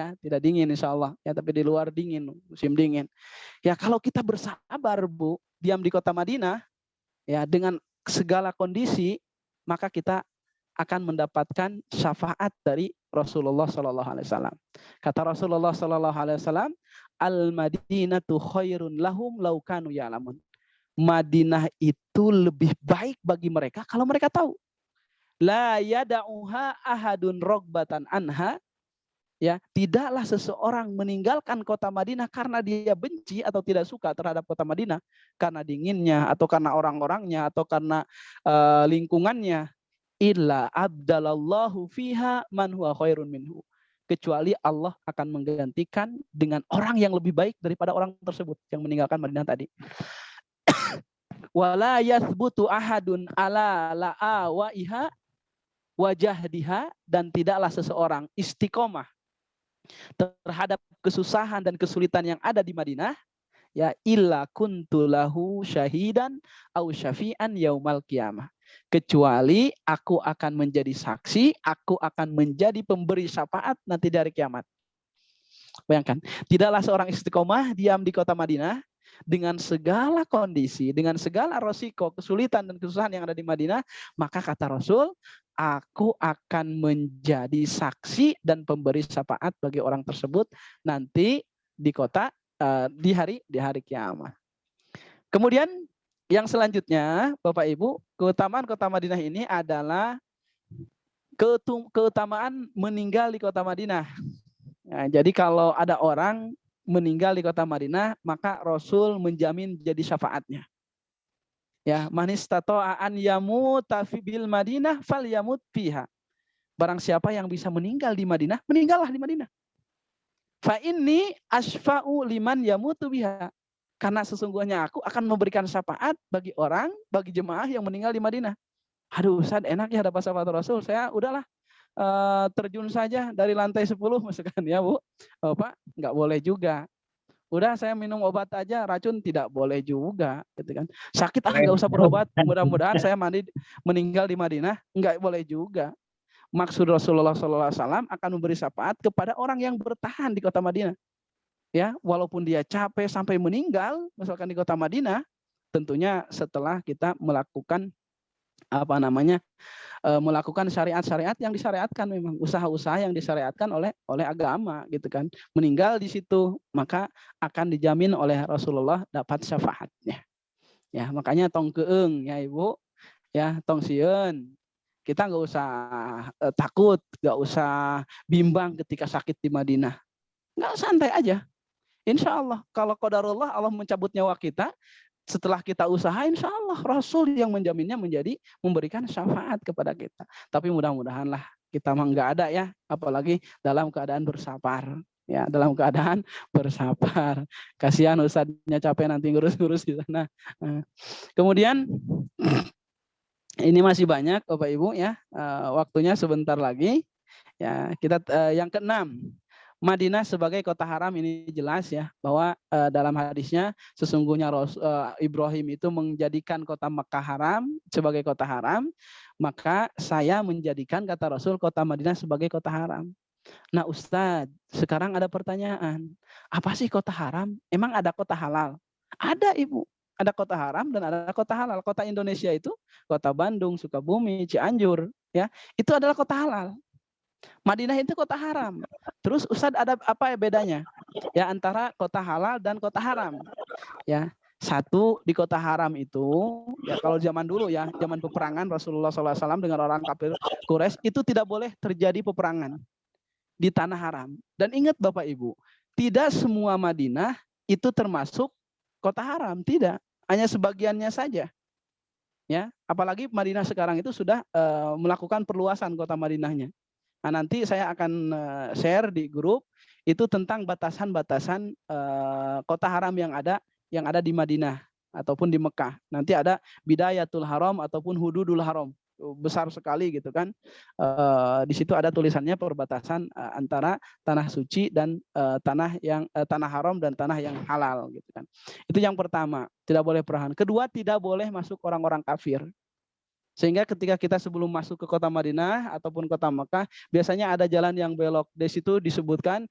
dingin insya Allah, ya, tapi di luar dingin, musim dingin. Ya kalau kita bersabar Bu, diam di kota Madinah, ya dengan segala kondisi, maka kita akan mendapatkan syafaat dari Rasulullah Sallallahu Alaihi Wasallam. Kata Rasulullah Sallallahu Alaihi Wasallam, al-Madinatu khairun lahum law kanu ya'lamun. Madinah itu lebih baik bagi mereka kalau mereka tahu. La yada'uha ahadun rogbatan anha. Ya, tidaklah seseorang meninggalkan kota Madinah karena dia benci atau tidak suka terhadap kota Madinah, karena dinginnya atau karena orang-orangnya atau karena lingkungannya, illa abdalallahu fiha man huwa khairun minhu, kecuali Allah akan menggantikan dengan orang yang lebih baik daripada orang tersebut yang meninggalkan Madinah tadi. Wala yathbutu ahadun ala la'awaiha wajahdiha, dan tidaklah seseorang istiqomah terhadap kesusahan dan kesulitan yang ada di Madinah, ya illa kuntulahu syahidan au syafi'an yaumal qiyamah, kecuali aku akan menjadi saksi, aku akan menjadi pemberi syafaat nanti dari kiamat. Bayangkan, tidaklah seorang istiqomah diam di kota Madinah dengan segala kondisi, dengan segala resiko, kesulitan dan kesusahan yang ada di Madinah, maka kata Rasul, aku akan menjadi saksi dan pemberi syafaat bagi orang tersebut nanti di kota di hari kiamat. Kemudian yang selanjutnya, Bapak Ibu, keutamaan kota Madinah ini adalah keutamaan meninggal di kota Madinah. Nah, jadi kalau ada orang meninggal di kota Madinah, maka Rasul menjamin jadi syafaatnya. Ya, man istata'a an yamuta bil Madinah falyamut fiha. Barang siapa yang bisa meninggal di Madinah, meninggallah di Madinah. Fa inni asfa'u liman yamutu biha. Karena sesungguhnya aku akan memberikan syafaat bagi orang, bagi jemaah yang meninggal di Madinah. Aduh, Ustaz, enak ya dapat syafaat Rasul. Saya udahlah terjun saja dari lantai 10 misalkan ya, Bu. Pak, nggak boleh juga. Udah saya minum obat aja, racun tidak boleh juga, gitu kan. Sakit nggak usah berobat, mudah-mudahan saya meninggal di Madinah, nggak boleh juga. Maksud Rasulullah SAW akan memberi syafaat kepada orang yang bertahan di kota Madinah. Ya, walaupun dia capek sampai meninggal, misalkan di kota Madinah, tentunya setelah kita melakukan melakukan syariat-syariat yang disyariatkan, memang usaha-usaha yang disyariatkan oleh agama, gitu kan. Meninggal di situ, maka akan dijamin oleh Rasulullah dapat syafaatnya. Ya, makanya tong keeng ya Ibu, ya tong sieun. Kita nggak usah takut, nggak usah bimbang ketika sakit di Madinah. Nggak, santai aja. Insya Allah, kalau qadarullah Allah mencabut nyawa kita, setelah kita usaha, insya Allah Rasul yang menjaminnya memberikan syafaat kepada kita. Tapi mudah-mudahanlah kita mah nggak ada ya, apalagi dalam keadaan bersabar. Ya, dalam keadaan bersabar. Kasihan ustadznya capek nanti ngurus-ngurus di sana. Kemudian ini masih banyak Bapak Ibu ya, waktunya sebentar lagi. Ya, kita yang keenam. Madinah sebagai kota haram, ini jelas ya bahwa dalam hadisnya sesungguhnya Ibrahim itu menjadikan kota Mekah haram sebagai kota haram, maka saya menjadikan kata Rasul kota Madinah sebagai kota haram. Nah Ustadz, sekarang ada pertanyaan, apa sih kota haram? Emang ada kota halal? Ada Ibu, ada kota haram dan ada kota halal. Kota Indonesia itu kota Bandung, Sukabumi, Cianjur, ya itu adalah kota halal. Madinah itu kota haram. Terus Ustadz, ada apa ya bedanya? Ya antara kota halal dan kota haram. Ya, satu di kota haram itu, ya kalau zaman dulu ya, zaman peperangan Rasulullah SAW dengan orang kafir Quraisy itu tidak boleh terjadi peperangan di tanah haram. Dan ingat Bapak Ibu, tidak semua Madinah itu termasuk kota haram, tidak. Hanya sebagiannya saja. Ya, apalagi Madinah sekarang itu sudah melakukan perluasan kota Madinahnya. Nah, nanti saya akan share di grup itu tentang batasan-batasan kota haram yang ada di Madinah ataupun di Mekah. Nanti ada Bidayatul Haram ataupun Hududul Haram. Besar sekali gitu kan. Di situ ada tulisannya perbatasan antara tanah suci dan tanah haram dan tanah yang halal gitu kan. Itu yang pertama, tidak boleh perangan. Kedua, tidak boleh masuk orang-orang kafir. Sehingga ketika kita sebelum masuk ke kota Madinah ataupun kota Mekah, biasanya ada jalan yang belok. Di situ disebutkan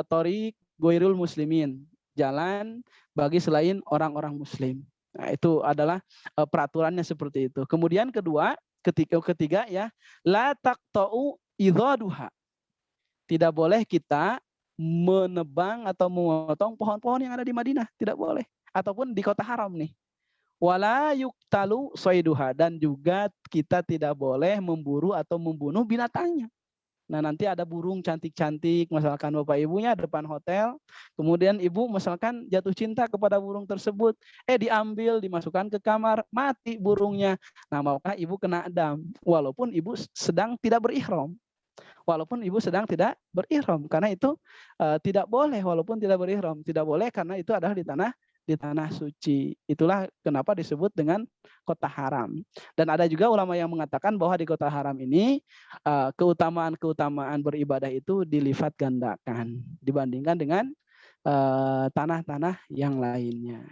Thoriq Ghairul Muslimin, jalan bagi selain orang-orang Muslim. Nah, itu adalah peraturannya seperti itu. Kemudian kedua, Ketiga ya, la taqta'u idhaduha. Tidak boleh kita menebang atau memotong pohon-pohon yang ada di Madinah, tidak boleh. Ataupun di kota haram nih. Wala yuktalu soiduha, dan juga kita tidak boleh memburu atau membunuh binatangnya. Nah, nanti ada burung cantik-cantik, misalkan bapak ibunya depan hotel, kemudian ibu misalkan jatuh cinta kepada burung tersebut, diambil, dimasukkan ke kamar, mati burungnya. Nah, maka ibu kena dam, walaupun ibu sedang tidak berihram. Karena itu tidak boleh, walaupun tidak berihram, tidak boleh karena itu adalah di tanah suci. Itulah kenapa disebut dengan kota haram. Dan ada juga ulama yang mengatakan bahwa di kota haram ini keutamaan beribadah itu dilipat gandakan dibandingkan dengan tanah-tanah yang lainnya.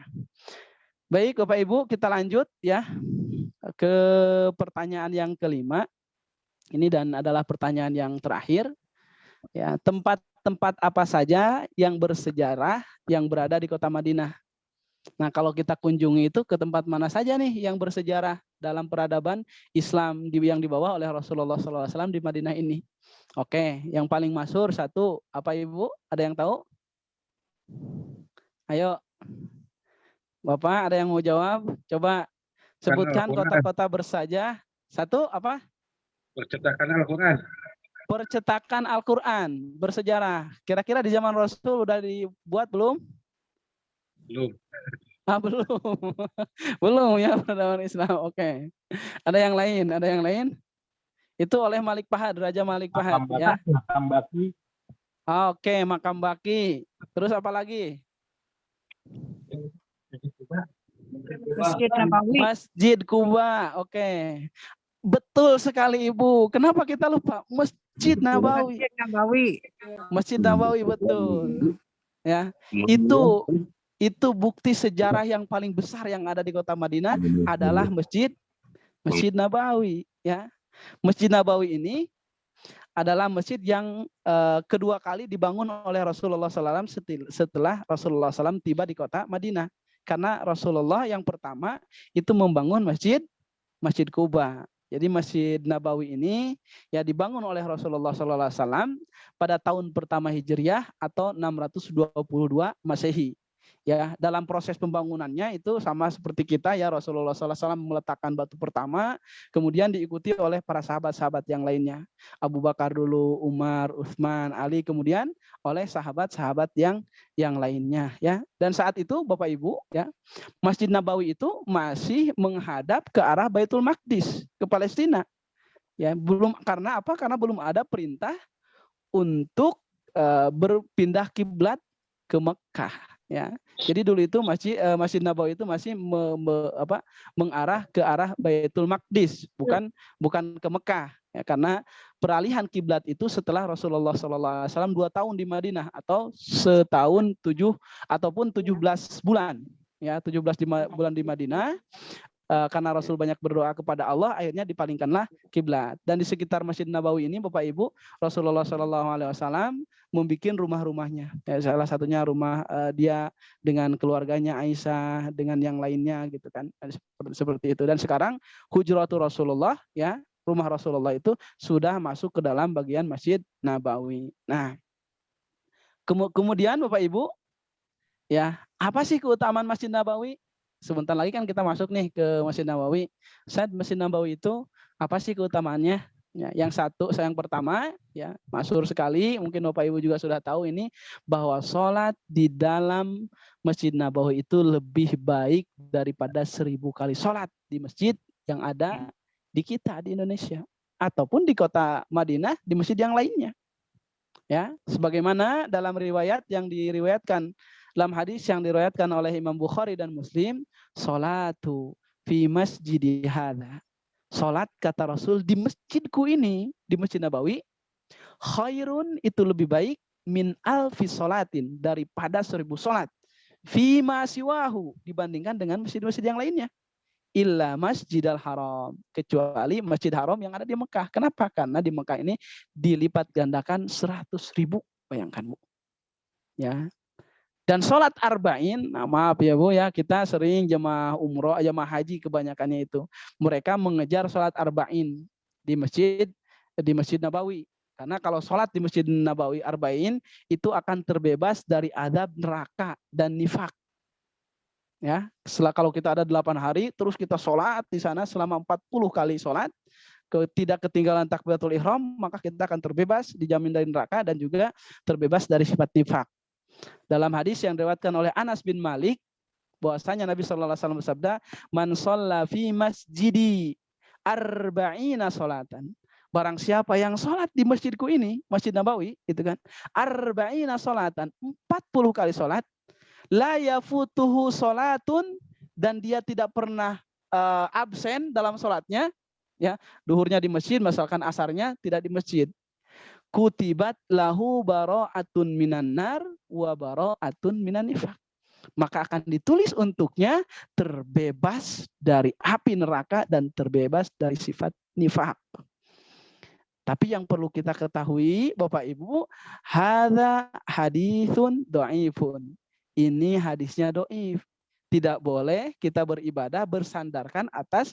Baik Bapak Ibu, kita lanjut ya ke pertanyaan yang kelima. Ini dan adalah pertanyaan yang terakhir. Ya, tempat-tempat apa saja yang bersejarah yang berada di kota Madinah? Nah, kalau kita kunjungi itu ke tempat mana saja nih yang bersejarah dalam peradaban Islam yang dibawa oleh Rasulullah SAW di Madinah ini? Oke, yang paling masyhur satu, apa Ibu? Ada yang tahu? Ayo, Bapak ada yang mau jawab? Coba sebutkan kota-kota bersejarah. Satu, apa? Percetakan Al-Quran. Percetakan Al-Quran bersejarah. Kira-kira di zaman Rasul udah dibuat belum? Belum. Belum. Belum ya peradaban Islam. Oke. Ada yang lain? Itu oleh Malik Fahad, Raja Malik Fahad ya. Makam Baki. Oke, Makam Baki. Terus apa lagi? Masjid Nabawi. Masjid Kuba. Oke. Betul sekali Ibu. Kenapa kita lupa? Masjid Nabawi. Masjid Nabawi. Masjid Nabawi, betul. Ya. Itu bukti sejarah yang paling besar yang ada di kota Madinah adalah Masjid Nabawi ya. Masjid Nabawi ini adalah masjid yang kedua kali dibangun oleh Rasulullah SAW setelah Rasulullah SAW tiba di kota Madinah. Karena Rasulullah yang pertama itu membangun Masjid Kuba. Jadi Masjid Nabawi ini ya dibangun oleh Rasulullah SAW pada tahun pertama Hijriah atau 622 Masehi. Ya, dalam proses pembangunannya itu sama seperti kita ya, Rasulullah SAW meletakkan batu pertama, kemudian diikuti oleh para sahabat-sahabat yang lainnya. Abu Bakar dulu, Umar, Utsman, Ali, kemudian oleh sahabat-sahabat yang lainnya ya. Dan saat itu Bapak Ibu ya, Masjid Nabawi itu masih menghadap ke arah Baitul Maqdis, ke Palestina. Ya, belum, karena apa? Karena belum ada perintah untuk berpindah kiblat ke Mekah. Ya, jadi dulu itu Masjid Nabawi itu masih mengarah ke arah Baitul Maqdis, bukan ke Mekah. Ya, karena peralihan kiblat itu setelah Rasulullah SAW 2 tahun di Madinah atau setahun 17 bulan. Ya, 17 bulan di Madinah. Karena Rasul banyak berdoa kepada Allah, akhirnya dipalingkanlah kiblat. Dan di sekitar Masjid Nabawi ini, Bapak Ibu, Rasulullah SAW membuat rumah-rumahnya. Ya, salah satunya rumah dia dengan keluarganya Aisyah, dengan yang lainnya, gitu kan, seperti itu. Dan sekarang Hujratul Rasulullah, ya, rumah Rasulullah itu sudah masuk ke dalam bagian Masjid Nabawi. Nah, kemudian Bapak Ibu, ya, apa sih keutamaan Masjid Nabawi? Sebentar lagi kan kita masuk nih ke Masjid Nabawi. Masjid Nabawi itu apa sih keutamaannya? Ya, yang pertama ya, masyhur sekali, mungkin Bapak Ibu juga sudah tahu ini, bahwa sholat di dalam Masjid Nabawi itu lebih baik daripada 1000 kali sholat di masjid yang ada di kita di Indonesia ataupun di kota Madinah di masjid yang lainnya. Ya, sebagaimana dalam riwayat yang diriwayatkan dalam hadis yang diriwayatkan oleh Imam Bukhari dan Muslim, sholatu fi masjidi hadza. Salat kata Rasul di masjidku ini, di Masjid Nabawi, khairun itu lebih baik min alfi sholatin daripada 1000 salat. Fi ma siwahu dibandingkan dengan masjid-masjid yang lainnya. Illa Masjidil Haram, kecuali Masjid Haram yang ada di Mekah. Kenapa? Karena di Mekah ini dilipat gandakan 100.000. Bayangkan, Bu. Ya. Dan sholat arba'in, nah maaf ya Bu ya, kita sering jemaah umroh, jemaah haji kebanyakannya itu. Mereka mengejar sholat arba'in di Masjid Nabawi. Karena kalau sholat di Masjid Nabawi arba'in, itu akan terbebas dari azab neraka dan nifak. Ya, setelah kalau kita ada 8 hari, terus kita sholat di sana selama 40 kali sholat, tidak ketinggalan takbiratul ihram, maka kita akan terbebas, dijamin dari neraka dan juga terbebas dari sifat nifak. Dalam hadis yang diriwayatkan oleh Anas bin Malik, bahwasanya Nabi SAW bersabda, "Man shalla fi masjidi arba'ina sholatan." Barang siapa yang sholat di masjidku ini, Masjid Nabawi, gitu kan, arba'ina sholatan, 40 kali sholat, la yafutuhu sholatun, dan dia tidak pernah absen dalam sholatnya, ya, duhurnya di masjid, misalkan asarnya tidak di masjid. Kutibat lahu bara'atun minan nar wa bara'atun minan nifaq. Maka akan ditulis untuknya terbebas dari api neraka dan terbebas dari sifat nifaq. Tapi yang perlu kita ketahui, Bapak Ibu, hadza haditsun dhaifun. Ini hadisnya dhaif. Tidak boleh kita beribadah bersandarkan atas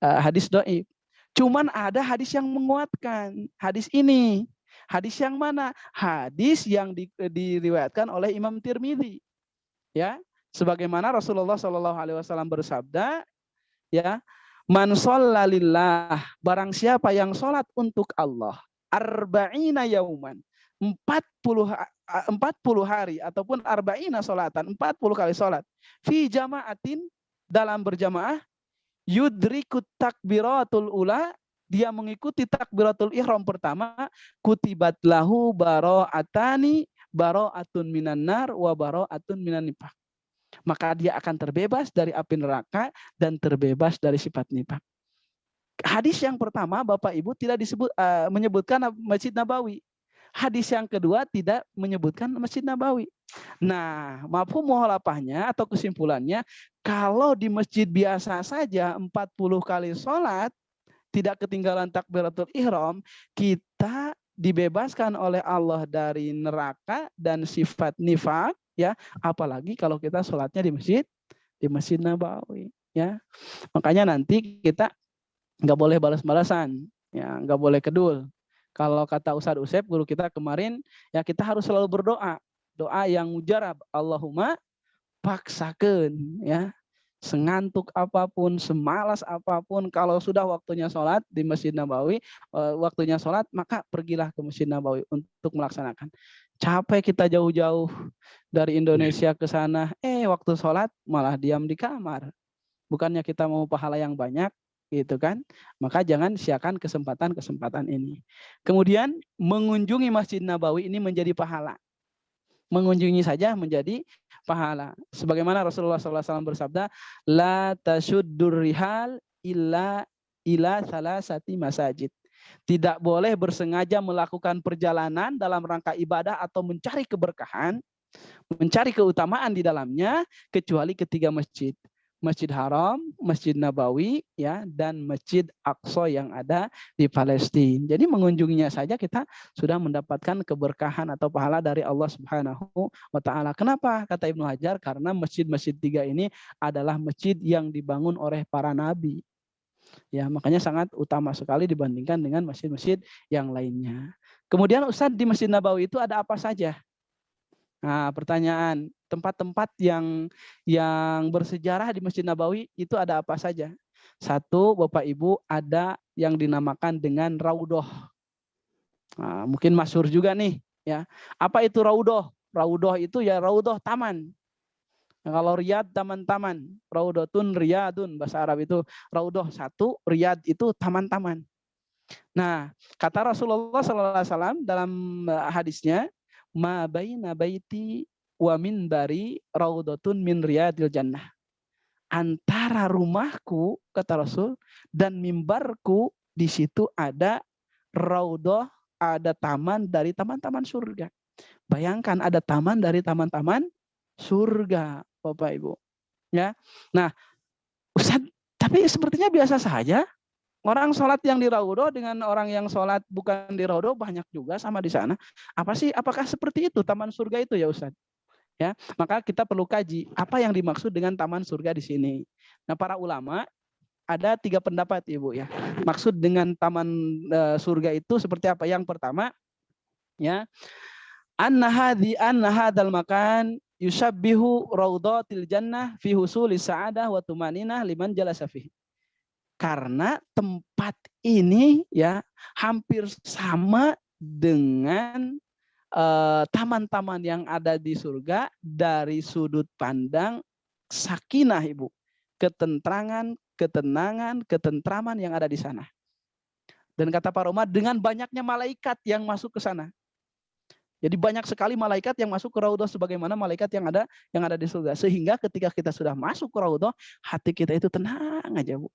hadis dhaif. Cuman ada hadis yang menguatkan hadis ini. Hadis yang mana? Hadis yang diriwayatkan oleh Imam Tirmidzi. Ya, sebagaimana Rasulullah SAW bersabda, ya, man shalla lillah, barang siapa yang sholat untuk Allah, arba'ina yauman, 40 hari ataupun arba'ina sholatan, 40 kali sholat, fi jama'atin, dalam berjamaah, yudrikut takbiratul ula, dia mengikuti takbiratul ihram pertama, kutibat lahu bara'atani, bara'atun minan nar wa bara'atun minan nifaq. Maka dia akan terbebas dari api neraka dan terbebas dari sifat nifaq. Hadis yang pertama, Bapak Ibu, tidak menyebutkan Masjid Nabawi. Hadis yang kedua tidak menyebutkan Masjid Nabawi. Nah, mafhum mukhalafahnya atau kesimpulannya, kalau di masjid biasa saja 40 kali sholat, tidak ketinggalan takbiratul ihram, kita dibebaskan oleh Allah dari neraka dan sifat nifak, ya, apalagi kalau kita sholatnya di Masjid Nabawi, ya. Makanya nanti kita nggak boleh balas-balasan, ya, nggak boleh kedul. Kalau kata Ustadz Usep, guru kita kemarin, ya kita harus selalu berdoa, doa yang mujarab, Allahumma paksakan, ya, sengantuk apapun, semalas apapun, kalau sudah waktunya sholat di Masjid Nabawi, waktunya sholat, maka pergilah ke Masjid Nabawi untuk melaksanakan. Capek kita jauh-jauh dari Indonesia ke sana, waktu sholat malah diam di kamar. Bukannya kita mau pahala yang banyak, gitu kan? Maka jangan siakan kesempatan ini. Kemudian mengunjungi Masjid Nabawi ini menjadi pahala. Mengunjungi saja menjadi pahala. Sebagaimana Rasulullah SAW bersabda, la tasyuddur rihal illa salasati masajid. Tidak boleh bersengaja melakukan perjalanan dalam rangka ibadah atau mencari keberkahan, mencari keutamaan di dalamnya, kecuali ketiga masjid. Masjid Haram, Masjid Nabawi, ya, dan Masjid Aqsa yang ada di Palestina. Jadi mengunjunginya saja kita sudah mendapatkan keberkahan atau pahala dari Allah Subhanahu wa taala. Kenapa? Kata Ibnu Hajar, karena masjid-masjid tiga ini adalah masjid yang dibangun oleh para nabi. Ya, makanya sangat utama sekali dibandingkan dengan masjid-masjid yang lainnya. Kemudian Ustadz, di Masjid Nabawi itu ada apa saja? Nah, pertanyaan, tempat-tempat yang bersejarah di Masjid Nabawi itu ada apa saja? Satu, Bapak Ibu, ada yang dinamakan dengan Raudhoh. Nah, mungkin masyhur juga nih, ya. Apa itu Raudhoh? Raudhoh itu ya Raudhoh taman. Nah, kalau Riyad taman-taman, Raudhatun Riyadun, bahasa Arab itu Raudhoh satu, Riyad itu taman-taman. Nah, kata Rasulullah SAW dalam hadisnya, ma baina baiti wa minbari raudhatun min riyadil jannah. Antara rumahku, kata Rasul, dan mimbarku, di situ ada raudhah, ada taman dari taman-taman surga. Bayangkan ada taman dari taman-taman surga, Bapak Ibu. Ya. Nah, Ustaz, tapi sepertinya biasa saja. Orang sholat yang di Raudhoh dengan orang yang sholat bukan di Raudhoh banyak juga sama di sana. Apa sih? Apakah seperti itu taman surga itu ya Ustaz? Ya, maka kita perlu kaji apa yang dimaksud dengan taman surga di sini. Nah, para ulama ada 3 pendapat, Ibu ya. Maksud dengan taman surga itu seperti apa? Yang pertama, ya, anna hadzal makan yushabbihu raudhatil jannah fi husuli sa'adah wa tumaninah liman jalasa fihi. Karena tempat ini ya hampir sama dengan taman-taman yang ada di surga dari sudut pandang sakinah, Ibu. Ketentrangan, ketenangan, ketentraman yang ada di sana. Dan kata para ulama, dengan banyaknya malaikat yang masuk ke sana. Jadi banyak sekali malaikat yang masuk ke raudhah sebagaimana malaikat yang ada di surga. Sehingga ketika kita sudah masuk ke raudhah, hati kita itu tenang aja, Bu.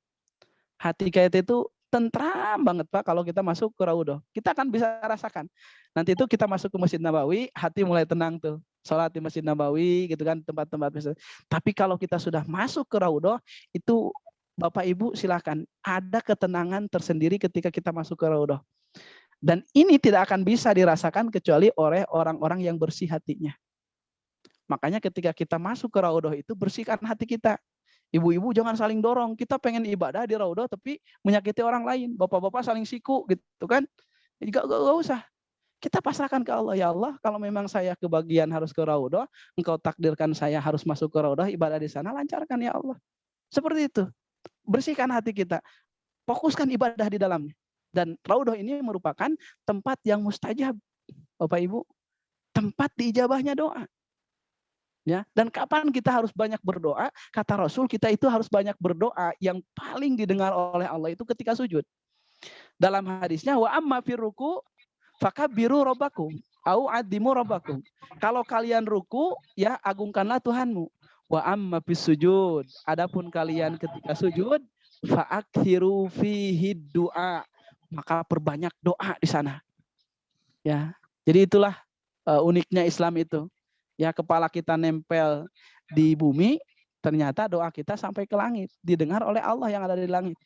Hati kita itu tentram banget, Pak, kalau kita masuk ke raudhah. Kita akan bisa rasakan. Nanti itu kita masuk ke Masjid Nabawi, hati mulai tenang tuh. Salat di Masjid Nabawi gitu kan, tempat-tempat biasa. Tapi kalau kita sudah masuk ke raudhah, itu Bapak Ibu silakan, ada ketenangan tersendiri ketika kita masuk ke raudhah. Dan ini tidak akan bisa dirasakan kecuali oleh orang-orang yang bersih hatinya. Makanya ketika kita masuk ke raudhah itu bersihkan hati kita. Ibu-ibu jangan saling dorong. Kita pengen ibadah di raudhah tapi menyakiti orang lain. Bapak-bapak saling siku gitu kan. Gak usah. Kita pasrahkan ke Allah. Ya Allah, kalau memang saya kebagian harus ke raudhah, Engkau takdirkan saya harus masuk ke raudhah, ibadah di sana, lancarkan ya Allah. Seperti itu. Bersihkan hati kita. Fokuskan ibadah di dalamnya. Dan raudhah ini merupakan tempat yang mustajab. Bapak Ibu, tempat diijabahnya doa. Ya, dan kapan kita harus banyak berdoa? Kata Rasul, kita itu harus banyak berdoa. Yang paling didengar oleh Allah itu ketika sujud. Dalam hadisnya, wa amma firruku fakabbiru rabbakum au addimu rabbakum. Kalau kalian ruku, ya agungkanlah Tuhanmu. Wa amma fis sujud. Adapun kalian ketika sujud, fa'akthiru fihi du'a. Maka perbanyak doa di sana. Ya. Jadi itulah uniknya Islam itu. Ya, kepala kita nempel di bumi, ternyata doa kita sampai ke langit, didengar oleh Allah yang ada di langit.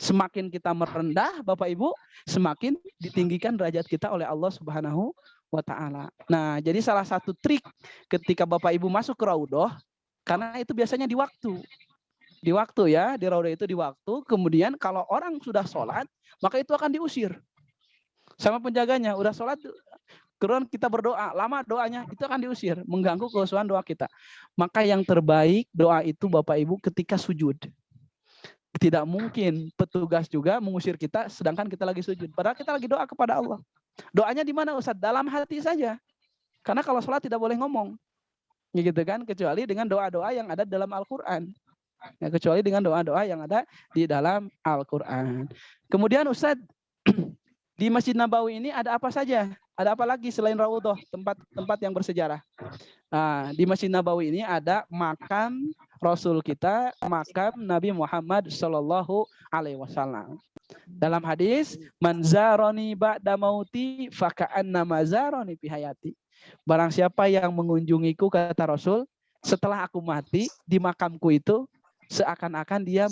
Semakin kita merendah, Bapak Ibu, semakin ditinggikan derajat kita oleh Allah Subhanahu wa Ta'ala. Nah, jadi salah satu trik ketika Bapak Ibu masuk ke raudhah, karena itu biasanya di waktu. Di waktu ya, di raudhah itu di waktu. Kemudian kalau orang sudah sholat, maka itu akan diusir sama penjaganya. Udah sholat, kemudian kita berdoa, lama doanya, itu akan diusir, mengganggu kehusuan doa kita. Maka yang terbaik doa itu Bapak Ibu ketika sujud. Tidak mungkin petugas juga mengusir kita sedangkan kita lagi sujud. Padahal kita lagi doa kepada Allah. Doanya di mana Ustaz? Dalam hati saja. Karena kalau sholat tidak boleh ngomong. Ya gitu kan, kecuali dengan doa-doa yang ada dalam Al-Quran. Ya, kecuali dengan doa-doa yang ada di dalam Al-Quran. Kemudian Ustaz, di Masjid Nabawi ini ada apa saja? Ada apa lagi selain raudhah, tempat-tempat yang bersejarah? Nah, di Masjid Nabawi ini ada makam Rasul kita, makam Nabi Muhammad Shallallahu Alaihi Wasallam. Dalam hadis, man zaroni ba'da mauti faka'anna mazaroni fi hayati. Barang siapa yang mengunjungiku, kata Rasul, setelah aku mati di makamku itu, seakan-akan dia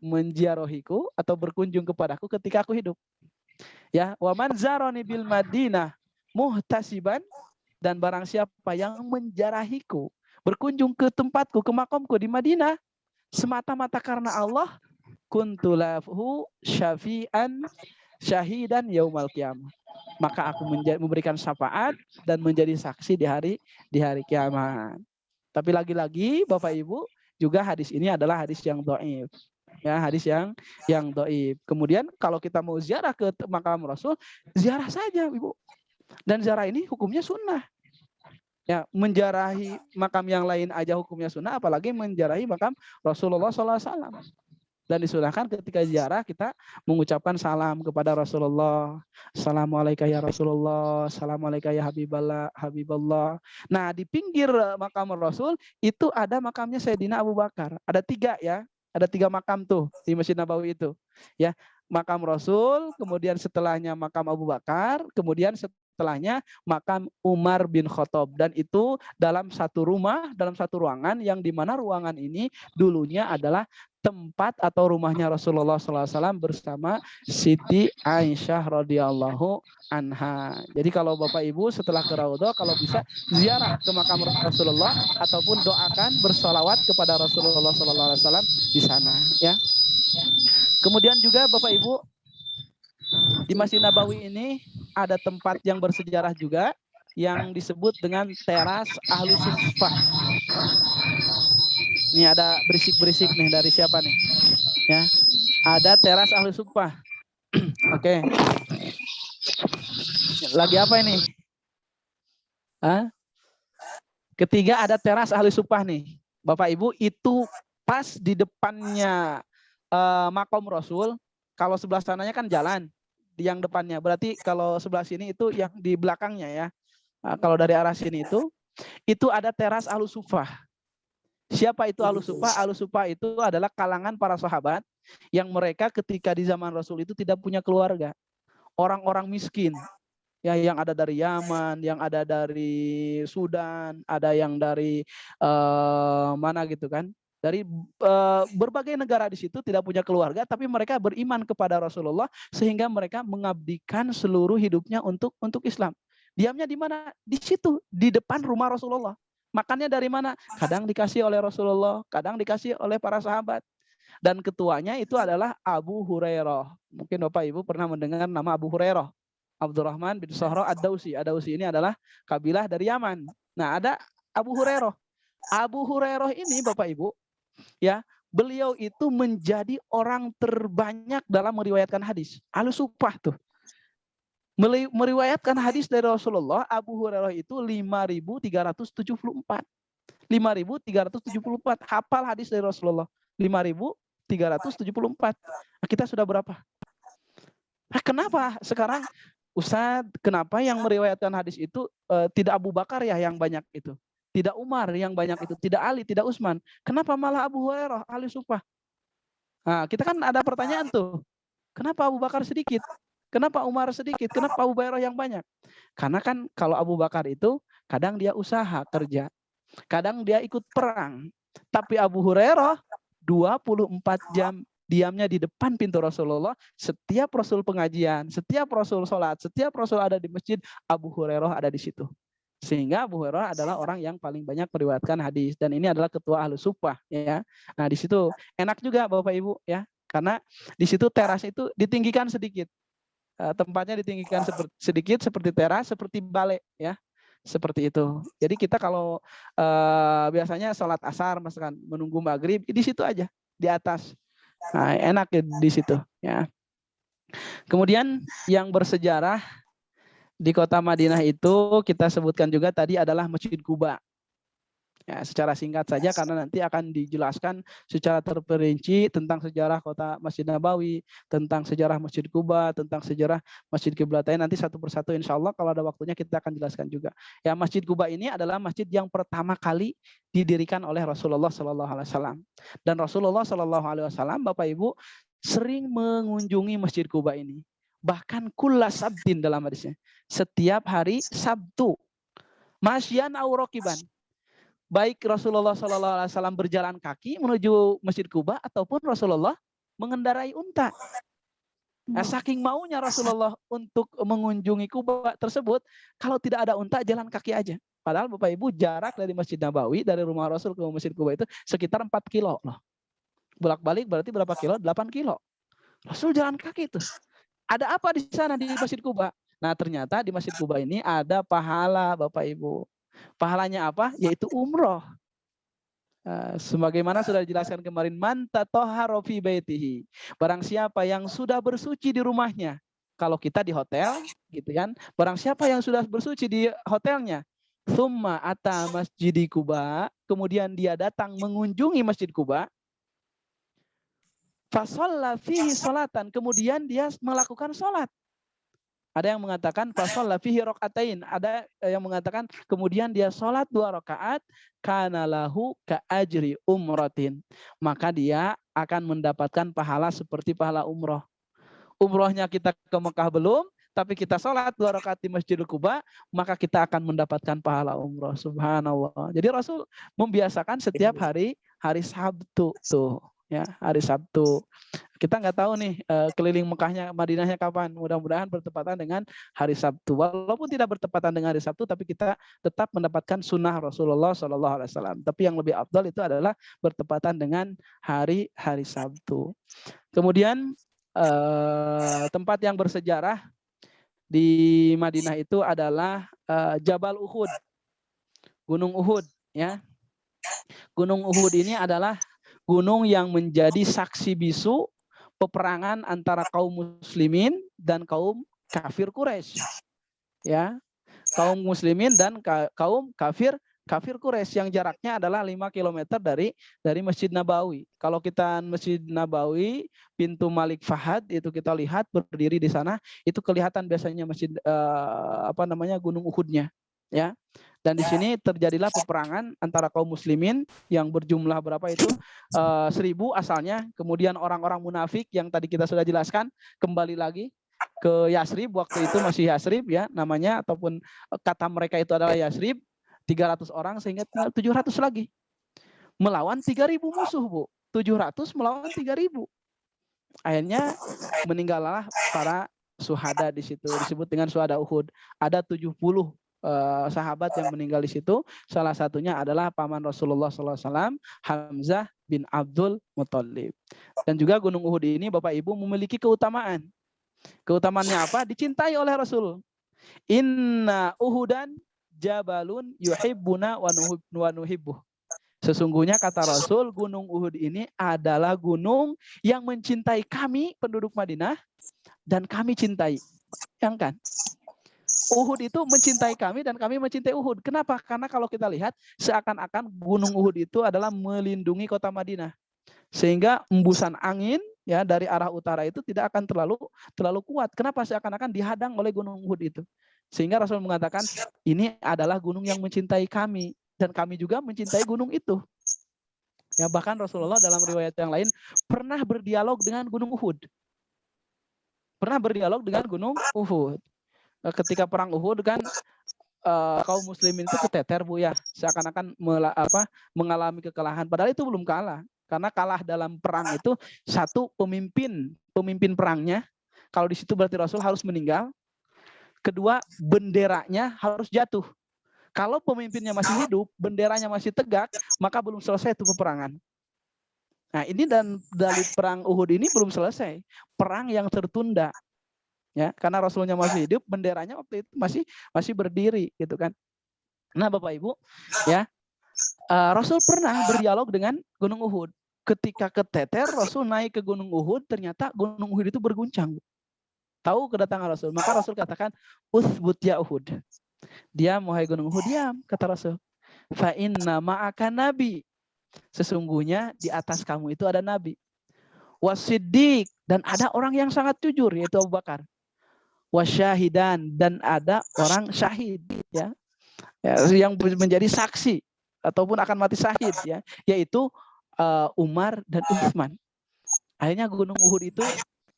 menziarahiku atau berkunjung kepadaku ketika aku hidup. Ya, wa man zaroni bil Madinah muhtasiban, dan barang siapa yang menjarahiku, berkunjung ke tempatku, ke makamku di Madinah semata-mata karena Allah, kuntulahu syafi'an syahidan yaumal qiyamah. Maka aku memberikan syafaat dan menjadi saksi di hari kiamat. Tapi lagi-lagi Bapak Ibu, juga hadis ini adalah hadis yang dhaif. Ya, hadis yang dhaif. Kemudian kalau kita mau ziarah ke makam Rasul, ziarah saja, Ibu. Dan ziarah ini hukumnya sunnah. Ya, menjarahi makam yang lain aja hukumnya sunnah, apalagi menjarahi makam Rasulullah SAW. Dan disunahkan ketika ziarah kita mengucapkan salam kepada Rasulullah. Assalamualaikum ya Rasulullah, assalamualaikum ya Habiballah. Nah, di pinggir makam Rasul itu ada makamnya Sayyidina Abu Bakar. Ada 3 ya. Ada 3 makam tuh di Masjid Nabawi itu. Ya, makam Rasul, kemudian setelahnya makam Abu Bakar, kemudian setelahnya makam Umar bin Khattab. Dan itu dalam satu rumah, dalam satu ruangan yang dimana ruangan ini dulunya adalah tempat atau rumahnya Rasulullah SAW bersama Siti Aisyah radhiyallahu anha. Jadi kalau Bapak Ibu setelah ke Raudhah, kalau bisa ziarah ke makam Rasulullah ataupun doakan bersolawat kepada Rasulullah SAW di sana, ya. Kemudian juga Bapak Ibu, di Masjid Nabawi ini ada tempat yang bersejarah juga yang disebut dengan teras Ahlu Suffah. Ini ada berisik-berisik nih dari siapa nih? Ya, ada teras Ahlu Suffah. Oke. Lagi apa ini? Hah? Ketiga ada teras Ahlu Suffah nih. Bapak Ibu, itu pas di depannya makom Rasul. Kalau sebelah sananya kan jalan, yang depannya. Berarti kalau sebelah sini itu yang di belakangnya ya. Kalau dari arah sini itu ada teras Ahlu Suffah. Siapa itu Ahlu Suffah? Ahlu Suffah itu adalah kalangan para sahabat yang mereka ketika di zaman Rasul itu tidak punya keluarga. Orang-orang miskin. Ya, yang ada dari Yaman, yang ada dari Sudan, ada yang dari mana gitu kan. Dari berbagai negara di situ tidak punya keluarga, tapi mereka beriman kepada Rasulullah sehingga mereka mengabdikan seluruh hidupnya untuk Islam. Diamnya di mana? Di situ, di depan rumah Rasulullah. Makannya dari mana? Kadang dikasih oleh Rasulullah, kadang dikasih oleh para sahabat. Dan ketuanya itu adalah Abu Hurairah. Mungkin Bapak Ibu pernah mendengar nama Abu Hurairah. Abdurrahman bin Sahra Ad-Dausi. Ad-Dausi ini adalah kabilah dari Yaman. Nah, ada Abu Hurairah. Abu Hurairah ini Bapak Ibu, ya, beliau itu menjadi orang terbanyak dalam meriwayatkan hadis. Ahlu Suffah tuh. Meriwayatkan hadis dari Rasulullah, Abu Hurairah itu 5.374. 5.374 hafal hadis dari Rasulullah. 5.374. Nah, kita sudah berapa? Nah, kenapa sekarang Ustadz, kenapa yang meriwayatkan hadis itu tidak Abu Bakar ya yang banyak itu? Tidak Umar yang banyak itu, tidak Ali, tidak Utsman. Kenapa malah Abu Hurairah, Ahlu Suffah? Nah, kita kan ada pertanyaan tuh. Kenapa Abu Bakar sedikit? Kenapa Umar sedikit? Kenapa Abu Hurairah yang banyak? Karena kan kalau Abu Bakar itu kadang dia usaha kerja, kadang dia ikut perang. Tapi Abu Hurairah 24 jam diamnya di depan pintu Rasulullah. Setiap Rasul pengajian, setiap Rasul sholat, setiap Rasul ada di masjid, Abu Hurairah ada di situ. Sehingga Abu Hurairah adalah orang yang paling banyak meriwayatkan hadis. Dan ini adalah ketua Ahlu Suffah, ya. Nah, di situ enak juga Bapak Ibu, ya. Karena di situ teras itu ditinggikan sedikit. Tempatnya ditinggikan sedikit seperti teras, seperti balai, ya. Seperti itu. Jadi kita kalau biasanya sholat asar, misalkan menunggu maghrib, di situ aja, di atas. Nah, enak di situ, ya. Kemudian yang bersejarah di kota Madinah itu kita sebutkan juga tadi adalah Masjid Quba. Ya, secara singkat saja karena nanti akan dijelaskan secara terperinci tentang sejarah kota Masjid Nabawi, tentang sejarah Masjid Quba, tentang sejarah Masjid Qiblatain. Nanti satu persatu insya Allah kalau ada waktunya kita akan jelaskan juga. Ya, Masjid Quba ini adalah masjid yang pertama kali didirikan oleh Rasulullah SAW. Dan Rasulullah SAW, Bapak Ibu, sering mengunjungi Masjid Quba ini. Bahkan kulla sabtin dalam hadisnya. Setiap hari Sabtu. Masyan au rokiban. Baik Rasulullah SAW berjalan kaki menuju Masjid Quba ataupun Rasulullah mengendarai unta. Nah, saking maunya Rasulullah untuk mengunjungi Quba tersebut, kalau tidak ada unta jalan kaki aja. Padahal Bapak Ibu jarak dari Masjid Nabawi dari rumah Rasul ke Masjid Quba itu sekitar 4 kilo loh. Bolak-balik berarti berapa kilo? 8 kilo. Rasul jalan kaki itu. Ada apa di sana di Masjid Quba? Nah, ternyata di Masjid Quba ini ada pahala Bapak Ibu. Pahalanya apa? Yaitu umroh. Sebagaimana sudah dijelaskan kemarin, man tatahhara fi baitihi. Barang siapa yang sudah bersuci di rumahnya. Kalau kita di hotel, gitu kan? Barang siapa yang sudah bersuci di hotelnya, tsumma ata masjidi Quba, kemudian dia datang mengunjungi Masjid Quba, fasalla fihi salatan, kemudian dia melakukan salat. Ada yang mengatakan fasalla fihi rakaatain, ada yang mengatakan kemudian dia salat 2 rakaat, kana lahu ka ajri umratin. Maka dia akan mendapatkan pahala seperti pahala umroh. Umrohnya kita ke Mekah belum, tapi kita salat 2 rakaat di Masjidil Quba, maka kita akan mendapatkan pahala umroh. Subhanallah. Jadi Rasul membiasakan setiap hari Sabtu tuh. ya, hari Sabtu. Kita nggak tahu nih keliling Mekahnya, Madinahnya kapan. Mudah-mudahan bertepatan dengan hari Sabtu. Walaupun tidak bertepatan dengan hari Sabtu, tapi kita tetap mendapatkan sunnah Rasulullah SAW. Tapi yang lebih afdal itu adalah bertepatan dengan hari Sabtu. Kemudian tempat yang bersejarah di Madinah itu adalah Jabal Uhud, Gunung Uhud. Ya, Gunung Uhud ini adalah gunung yang menjadi saksi bisu peperangan antara kaum muslimin dan kaum kafir Quraisy. Ya, kaum muslimin dan kaum kafir Quraisy yang jaraknya adalah 5 km dari Masjid Nabawi. Kalau kita Masjid Nabawi, pintu Malik Fahad itu kita lihat berdiri di sana, itu kelihatan biasanya masjid Gunung Uhudnya, ya. Dan di sini terjadilah peperangan antara kaum muslimin yang berjumlah berapa itu 1000 asalnya, kemudian orang-orang munafik yang tadi kita sudah jelaskan kembali lagi ke Yasrib, waktu itu masih Yasrib ya namanya, ataupun kata mereka itu adalah Yasrib, 300 orang sehingga tinggal 700 lagi. Melawan 3.000 musuh, Bu. 700 melawan 3.000. Akhirnya meninggallah para syuhada di situ, disebut dengan syuhada Uhud. Ada 70 sahabat yang meninggal di situ. Salah satunya adalah paman Rasulullah SAW, Hamzah bin Abdul Muthalib. Dan juga Gunung Uhud ini Bapak Ibu memiliki keutamaan. Keutamaannya apa? Dicintai oleh Rasul. Inna Uhudan jabalun yuhibbuna wa nuhibbuh. Sesungguhnya kata Rasul, Gunung Uhud ini adalah gunung yang mencintai kami penduduk Madinah dan kami cintai. Yang kan? Uhud itu mencintai kami dan kami mencintai Uhud. Kenapa? Karena kalau kita lihat seakan-akan Gunung Uhud itu adalah melindungi kota Madinah. Sehingga embusan angin ya dari arah utara itu tidak akan terlalu kuat. Kenapa? Seakan-akan dihadang oleh Gunung Uhud itu. Sehingga Rasul mengatakan ini adalah gunung yang mencintai kami dan kami juga mencintai gunung itu. Ya, bahkan Rasulullah dalam riwayat yang lain pernah berdialog dengan Gunung Uhud. Pernah berdialog dengan Gunung Uhud. Ketika perang Uhud kan kaum muslimin itu keteter, Bu, ya, seakan-akan mengalami kekalahan, padahal itu belum kalah. Karena kalah dalam perang itu satu pemimpin perangnya, kalau di situ berarti Rasul harus meninggal. Kedua, benderanya harus jatuh. Kalau pemimpinnya masih hidup, benderanya masih tegak, maka belum selesai itu peperangan. Nah, ini dan dari perang Uhud ini belum selesai, perang yang tertunda. Ya, karena Rasulnya masih hidup, benderanya waktu itu masih berdiri, gitu kan. Nah, Bapak Ibu, ya, Rasul pernah berdialog dengan Gunung Uhud. Ketika keteter, Rasul naik ke Gunung Uhud, ternyata Gunung Uhud itu berguncang. Tahu kedatangan Rasul, maka Rasul katakan, "Utsbut ya Uhud." Diam, wahai Gunung Uhud, diam, kata Rasul. Fa inna ma'aka nabi. Sesungguhnya di atas kamu itu ada nabi. Wasiddiq, dan ada orang yang sangat jujur, yaitu Abu Bakar. Wasyahidan, dan ada orang syahid, ya, yang menjadi saksi ataupun akan mati syahid, ya, yaitu Umar dan Utsman. Akhirnya Gunung Uhud itu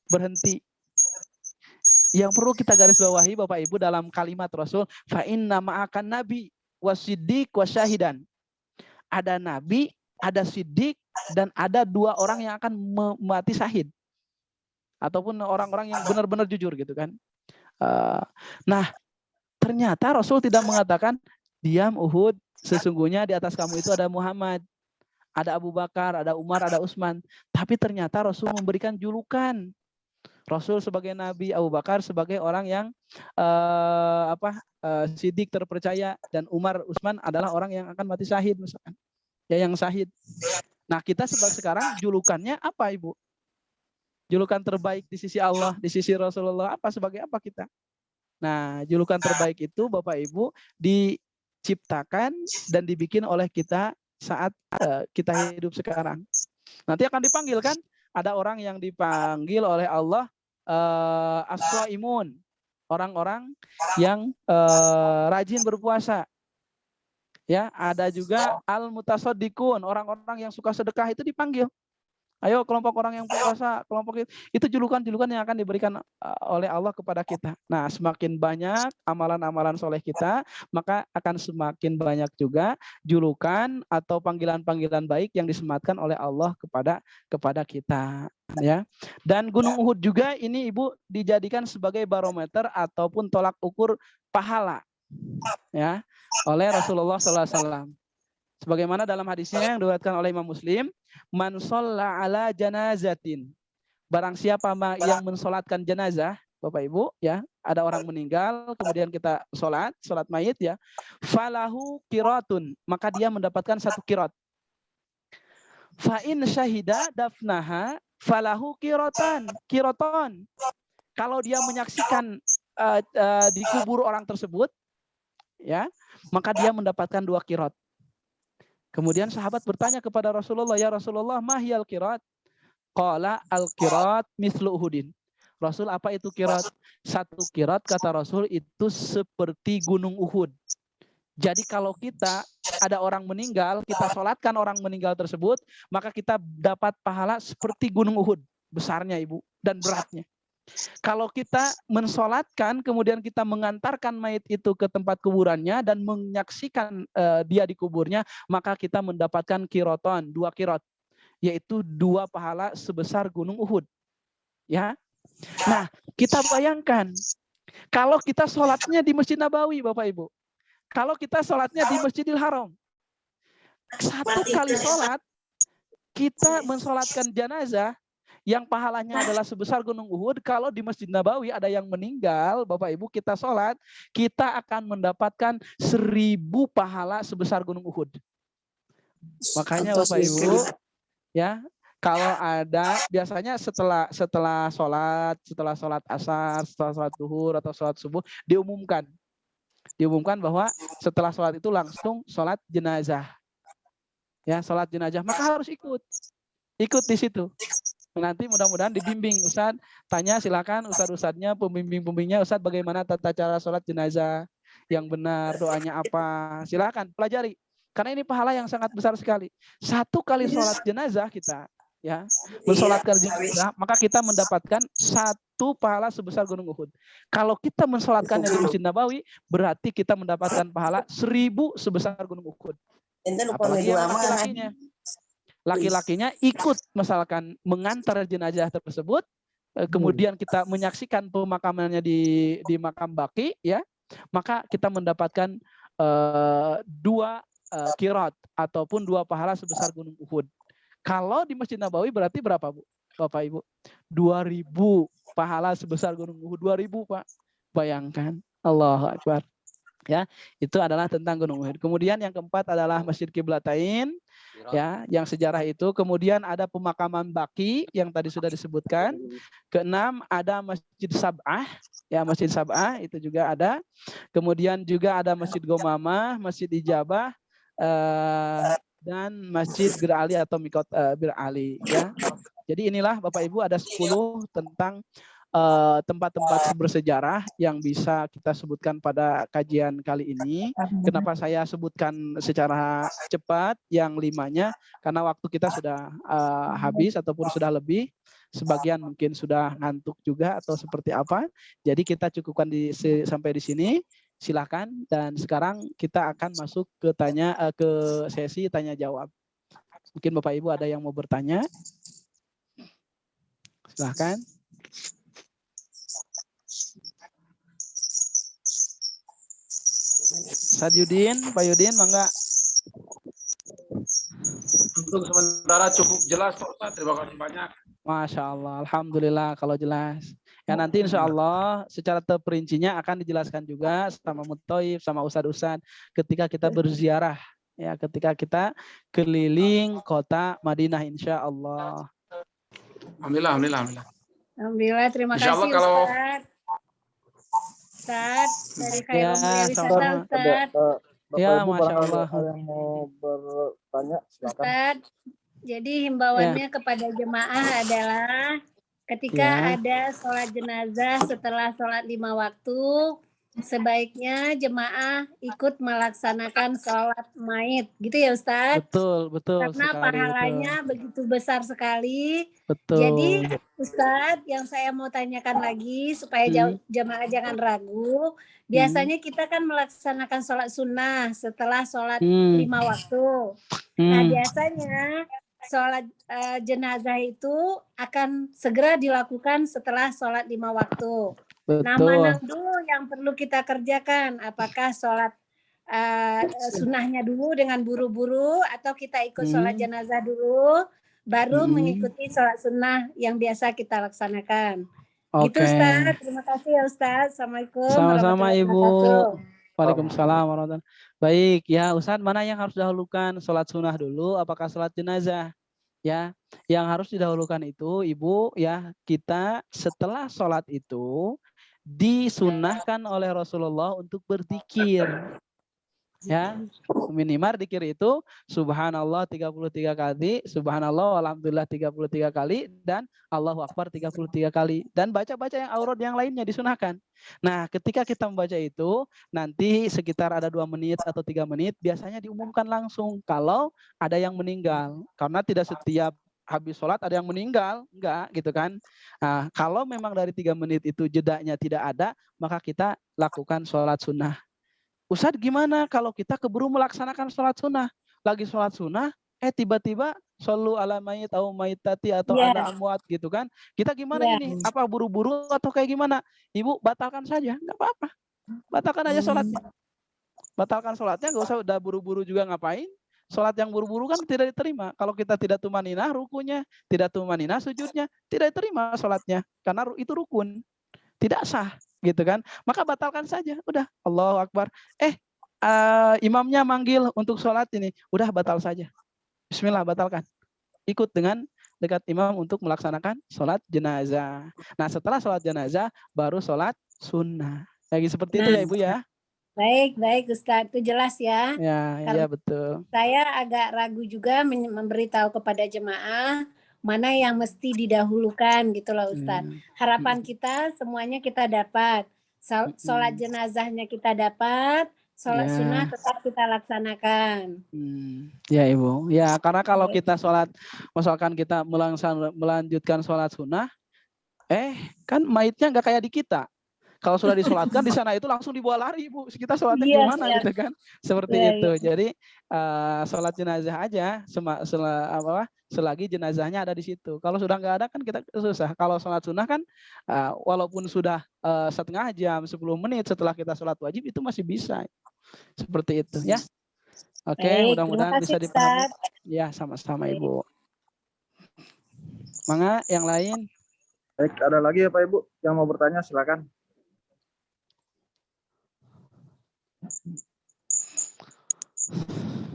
berhenti. Yang perlu kita garis bawahi Bapak Ibu dalam kalimat Rasul, fa inna ma'akan nabi wasiddiq wasyahidan. Ada nabi, ada siddiq, dan ada 2 orang yang akan mati syahid. Ataupun orang-orang yang benar-benar jujur, gitu kan. Nah, ternyata Rasul tidak mengatakan, diam Uhud, sesungguhnya di atas kamu itu ada Muhammad, ada Abu Bakar, ada Umar, ada Utsman. Tapi ternyata Rasul memberikan julukan. Rasul sebagai Nabi, Abu Bakar sebagai orang yang sidik terpercaya, dan Umar, Utsman adalah orang yang akan mati syahid misalkan. Ya, yang syahid. Nah, kita sekarang julukannya apa, Ibu? Julukan terbaik di sisi Allah, di sisi Rasulullah, apa sebagai apa kita? Nah, julukan terbaik itu Bapak Ibu diciptakan dan dibikin oleh kita saat kita hidup sekarang. Nanti akan dipanggil kan? Ada orang yang dipanggil oleh Allah as-shaimun, orang-orang yang rajin berpuasa. Ya, ada juga al-mutasaddiqun, orang-orang yang suka sedekah itu dipanggil. Ayo kelompok orang yang puasa, kelompok itu julukan-julukan yang akan diberikan oleh Allah kepada kita. Nah, semakin banyak amalan-amalan soleh kita, maka akan semakin banyak juga julukan atau panggilan-panggilan baik yang disematkan oleh Allah kepada kita, ya. Dan Gunung Uhud juga ini Ibu dijadikan sebagai barometer ataupun tolak ukur pahala, ya, oleh Rasulullah SAW. Sebagaimana dalam hadisnya yang diriwayatkan oleh Imam Muslim, man shalla ala janazatin. Barang siapa yang mensolatkan jenazah, Bapak Ibu, ya, ada orang meninggal, kemudian kita solat mayit, ya, falahu qiratun, maka dia mendapatkan 1 qirat. Fa in syahida dafnaha falahu qiraton. Kalau dia menyaksikan dikubur orang tersebut, ya, maka dia mendapatkan 2 qirat. Kemudian sahabat bertanya kepada Rasulullah, ya Rasulullah, mahyal qirat? Qala al-qirat mislu Uhudin. Rasul, apa itu qirat? 1 qirat kata Rasul itu seperti gunung Uhud. Jadi kalau kita ada orang meninggal, kita sholatkan orang meninggal tersebut, maka kita dapat pahala seperti gunung Uhud. Besarnya Ibu dan beratnya. Kalau kita mensolatkan, kemudian kita mengantarkan mayit itu ke tempat kuburannya dan menyaksikan dia di kuburnya, maka kita mendapatkan qiroton, 2 qirot, yaitu 2 pahala sebesar gunung Uhud. Ya, nah kita bayangkan kalau kita sholatnya di Masjid Nabawi, Bapak Ibu, kalau kita sholatnya di Masjidil Haram, 1 kali sholat kita mensolatkan jenazah yang pahalanya adalah sebesar gunung Uhud. Kalau di Masjid Nabawi ada yang meninggal, Bapak Ibu, kita sholat, kita akan mendapatkan 1000 pahala sebesar gunung Uhud. Makanya Bapak Ibu, ya, kalau ada biasanya setelah sholat asar, setelah sholat zuhur atau sholat subuh, diumumkan bahwa setelah sholat itu langsung sholat jenazah. Ya, sholat jenazah, maka harus ikut di situ. Nanti mudah-mudahan dibimbing, Ustadz, tanya silakan Ustadz-Ustadznya, pembimbing-pembimbingnya, Ustadz bagaimana tata cara sholat jenazah yang benar, doanya apa, silakan pelajari. Karena ini pahala yang sangat besar sekali. 1 kali sholat jenazah kita, ya, mensolatkan jenazah, maka kita mendapatkan 1 pahala sebesar gunung Uhud. Kalau kita mensolatkannya di Masjid Nabawi, berarti kita mendapatkan pahala 1000 sebesar gunung Uhud. Apalagi yang laki-lakinya ikut misalkan mengantar jenazah tersebut, kemudian kita menyaksikan pemakamannya di makam baki, ya, maka kita mendapatkan 2 qirat ataupun 2 pahala sebesar gunung Uhud. Kalau di Masjid Nabawi berarti berapa, Bu, Bapak Ibu? 2000 pahala sebesar gunung Uhud. 2000, Pak. Bayangkan. Allahu Akbar. Ya, itu adalah tentang gunung Uhud. Kemudian yang keempat adalah Masjid Qiblatain, ya, yang sejarah itu. Kemudian ada pemakaman baki yang tadi sudah disebutkan. Keenam ada Masjid Sab'ah, ya, Masjid Sab'ah itu juga ada. Kemudian juga ada Masjid Gomamah, Masjid Ijabah, dan Masjid Bir Ali atau Mikot Bir Ali, ya. Jadi inilah Bapak Ibu ada 10 tentang tempat-tempat bersejarah yang bisa kita sebutkan pada kajian kali ini. Kenapa saya sebutkan secara cepat yang 5-nya? Karena waktu kita sudah habis ataupun sudah lebih. Sebagian mungkin sudah ngantuk juga atau seperti apa. Jadi kita cukupkan sampai di sini. Silakan. Dan sekarang kita akan masuk ke sesi tanya jawab. Mungkin Bapak Ibu ada yang mau bertanya. Silakan. Ustadz Yudin, Pak Yudin, mangga. Untuk sementara cukup jelas, Pak Ustadz. Terima kasih banyak. Masya Allah, alhamdulillah kalau jelas. Ya nanti insya Allah secara terperincinya akan dijelaskan juga sama Muttoib, sama Ustadz-Ustadz ketika kita berziarah, ya, ketika kita keliling kota Madinah, insya Allah. Alhamdulillah, terima Insya Allah kasih kalau Ustadz dari Ya, Khairul Wisata, sama-sama. Ustadz. Bapak Ya, Ibu Masya barangkali Allah. ada yang mau bertanya, silakan. Ustadz, jadi himbauannya kepada jemaah adalah ketika Ya. ada sholat jenazah setelah sholat 5 waktu, sebaiknya jemaah ikut melaksanakan sholat maid, gitu ya Ustadz? Betul Karena sekali itu. pahalanya begitu besar sekali. Betul. Jadi Ustadz, yang saya mau tanyakan lagi supaya jemaah jangan ragu, biasanya kita kan melaksanakan sholat sunnah setelah sholat 5 waktu. Nah biasanya sholat jenazah itu akan segera dilakukan setelah sholat 5 waktu. Nah, mana dulu yang perlu kita kerjakan? Apakah sholat sunnahnya dulu dengan buru-buru atau kita ikut sholat jenazah dulu, baru mengikuti sholat sunnah yang biasa kita laksanakan. Gitu Ustaz. Terima kasih ya Ustaz. Assalamualaikum Sama-sama warahmatullahi Ibu. wabarakatuh. Waalaikumsalam warahmatullahi wabarakatuh. Baik ya Ustaz, mana yang harus didahulukan? Sholat sunnah dulu, apakah sholat jenazah? Ya, yang harus didahulukan itu Ibu ya, kita setelah sholat itu disunnahkan oleh Rasulullah untuk berzikir. Ya, minimal zikir itu subhanallah 33 kali, subhanallah alhamdulillah 33 kali, dan Allahu Akbar 33 kali, dan baca-baca yang aurat yang lainnya disunahkan. Nah, ketika kita membaca itu nanti sekitar ada 2 menit atau 3 menit biasanya diumumkan langsung kalau ada yang meninggal, karena tidak setiap habis sholat ada yang meninggal, enggak gitu kan. Nah, kalau memang dari 3 menit itu jedanya tidak ada, maka kita lakukan sholat sunnah. Ustadz, gimana kalau kita keburu melaksanakan sholat sunnah? Lagi sholat sunnah, tiba-tiba shollu ala mayit atau mayitati atau ala amwat gitu kan? Kita gimana ini? Apa buru-buru atau kayak gimana? Ibu, batalkan saja, nggak apa-apa. Batalkan aja sholatnya. Batalkan sholatnya, nggak usah udah buru-buru juga ngapain. Sholat yang buru-buru kan tidak diterima. Kalau kita tidak tumaninah rukunya, tidak tumaninah sujudnya, tidak diterima sholatnya. Karena itu rukun. Tidak sah. Gitu kan, maka batalkan saja, udah Allahu Akbar, imamnya manggil untuk sholat ini, udah batal saja, bismillah, batalkan, ikut dengan dekat imam untuk melaksanakan sholat jenazah. Nah, setelah sholat jenazah baru sholat sunnah, lagi seperti itu ya Ibu ya. Baik Ustaz, itu jelas ya. Ya betul. Saya agak ragu juga memberitahu kepada jemaah mana yang mesti didahulukan gitu loh Ustadz. Harapan kita semuanya kita dapat. Sholat jenazahnya kita dapat, sholat sunnah tetap kita laksanakan. Ya Ibu, ya karena kalau kita sholat, misalkan kita melanjutkan sholat sunnah, kan mayitnya nggak kayak di kita. Kalau sudah disolatkan di sana itu langsung dibawa lari, Bu. Kita sholatnya gimana gitu kan? Seperti itu. Jadi sholat jenazah aja selagi jenazahnya ada di situ. Kalau sudah nggak ada kan kita susah. Kalau sholat sunnah kan walaupun sudah setengah jam, 10 menit setelah kita sholat wajib itu masih bisa. Seperti itu ya. Oke, mudah-mudahan bisa dipahami. Ya, sama-sama Ibu. Mangga yang lain. Baik, ada lagi ya Pak Ibu yang mau bertanya, silakan.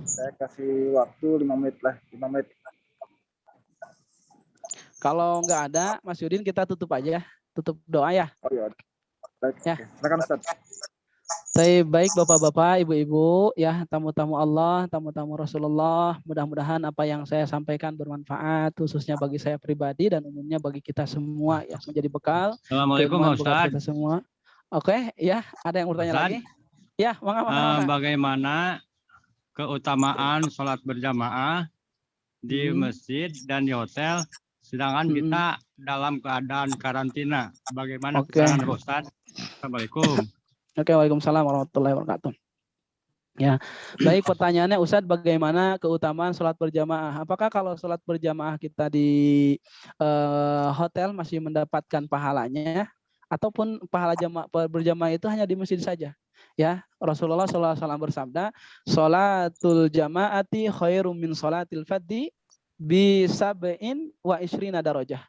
Saya kasih waktu 5 menit lah, 5 menit. Kalau nggak ada, Mas Yudin, kita tutup aja, tutup doa ya. Oh iya. Baik, ya. Silakan Ustaz. Baik Bapak-bapak, Ibu-ibu, ya tamu-tamu Allah, tamu-tamu Rasulullah. Mudah-mudahan apa yang saya sampaikan bermanfaat, khususnya bagi saya pribadi dan umumnya bagi kita semua ya, menjadi bekal. Assalamualaikum Ustaz. Kita semua. Oke, ya ada yang bertanya lagi? Ya, mangga. Bagaimana keutamaan sholat berjamaah di masjid dan di hotel, sedangkan kita dalam keadaan karantina? Bagaimana keterangan Ustaz? Assalamualaikum. Oke, waalaikumsalam warahmatullahi wabarakatuh. Ya, baik, pertanyaannya Ustadz, bagaimana keutamaan sholat berjamaah? Apakah kalau sholat berjamaah kita di hotel masih mendapatkan pahalanya, ataupun pahala berjamaah itu hanya di masjid saja? Ya, Rasulullah SAW bersabda, sholatul jamaati khairum min sholatil fadhi bi sab'in wa ishrina darajah.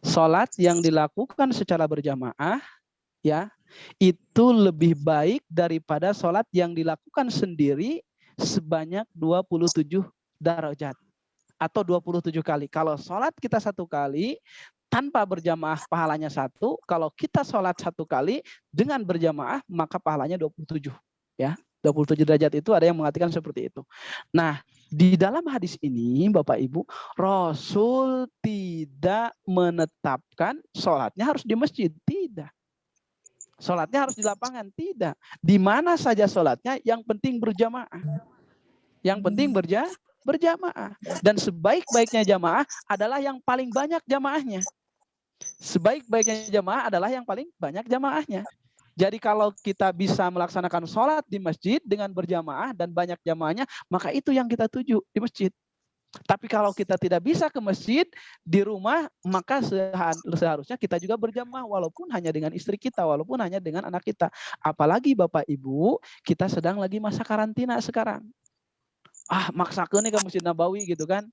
Sholat yang dilakukan secara berjamaah, ya, itu lebih baik daripada sholat yang dilakukan sendiri sebanyak 27 darajat atau 27 kali. Kalau sholat kita 1 kali tanpa berjamaah pahalanya 1, kalau kita sholat 1 kali dengan berjamaah maka pahalanya 27 ya. 27 derajat itu ada yang mengatakan seperti itu. Nah, di dalam hadis ini Bapak Ibu, Rasul tidak menetapkan sholatnya harus di masjid, tidak. Sholatnya harus di lapangan. Tidak. Di mana saja sholatnya, yang penting berjamaah. Yang penting berjamaah. Dan sebaik-baiknya jamaah adalah yang paling banyak jamaahnya. Sebaik-baiknya jamaah adalah yang paling banyak jamaahnya. Jadi kalau kita bisa melaksanakan sholat di masjid dengan berjamaah dan banyak jamaahnya, maka itu yang kita tuju di masjid. Tapi kalau kita tidak bisa ke masjid, di rumah, maka seharusnya kita juga berjamaah, walaupun hanya dengan istri kita, walaupun hanya dengan anak kita. Apalagi Bapak Ibu, kita sedang lagi masa karantina sekarang. Maksakeun nih ke Masjid Nabawi gitu kan.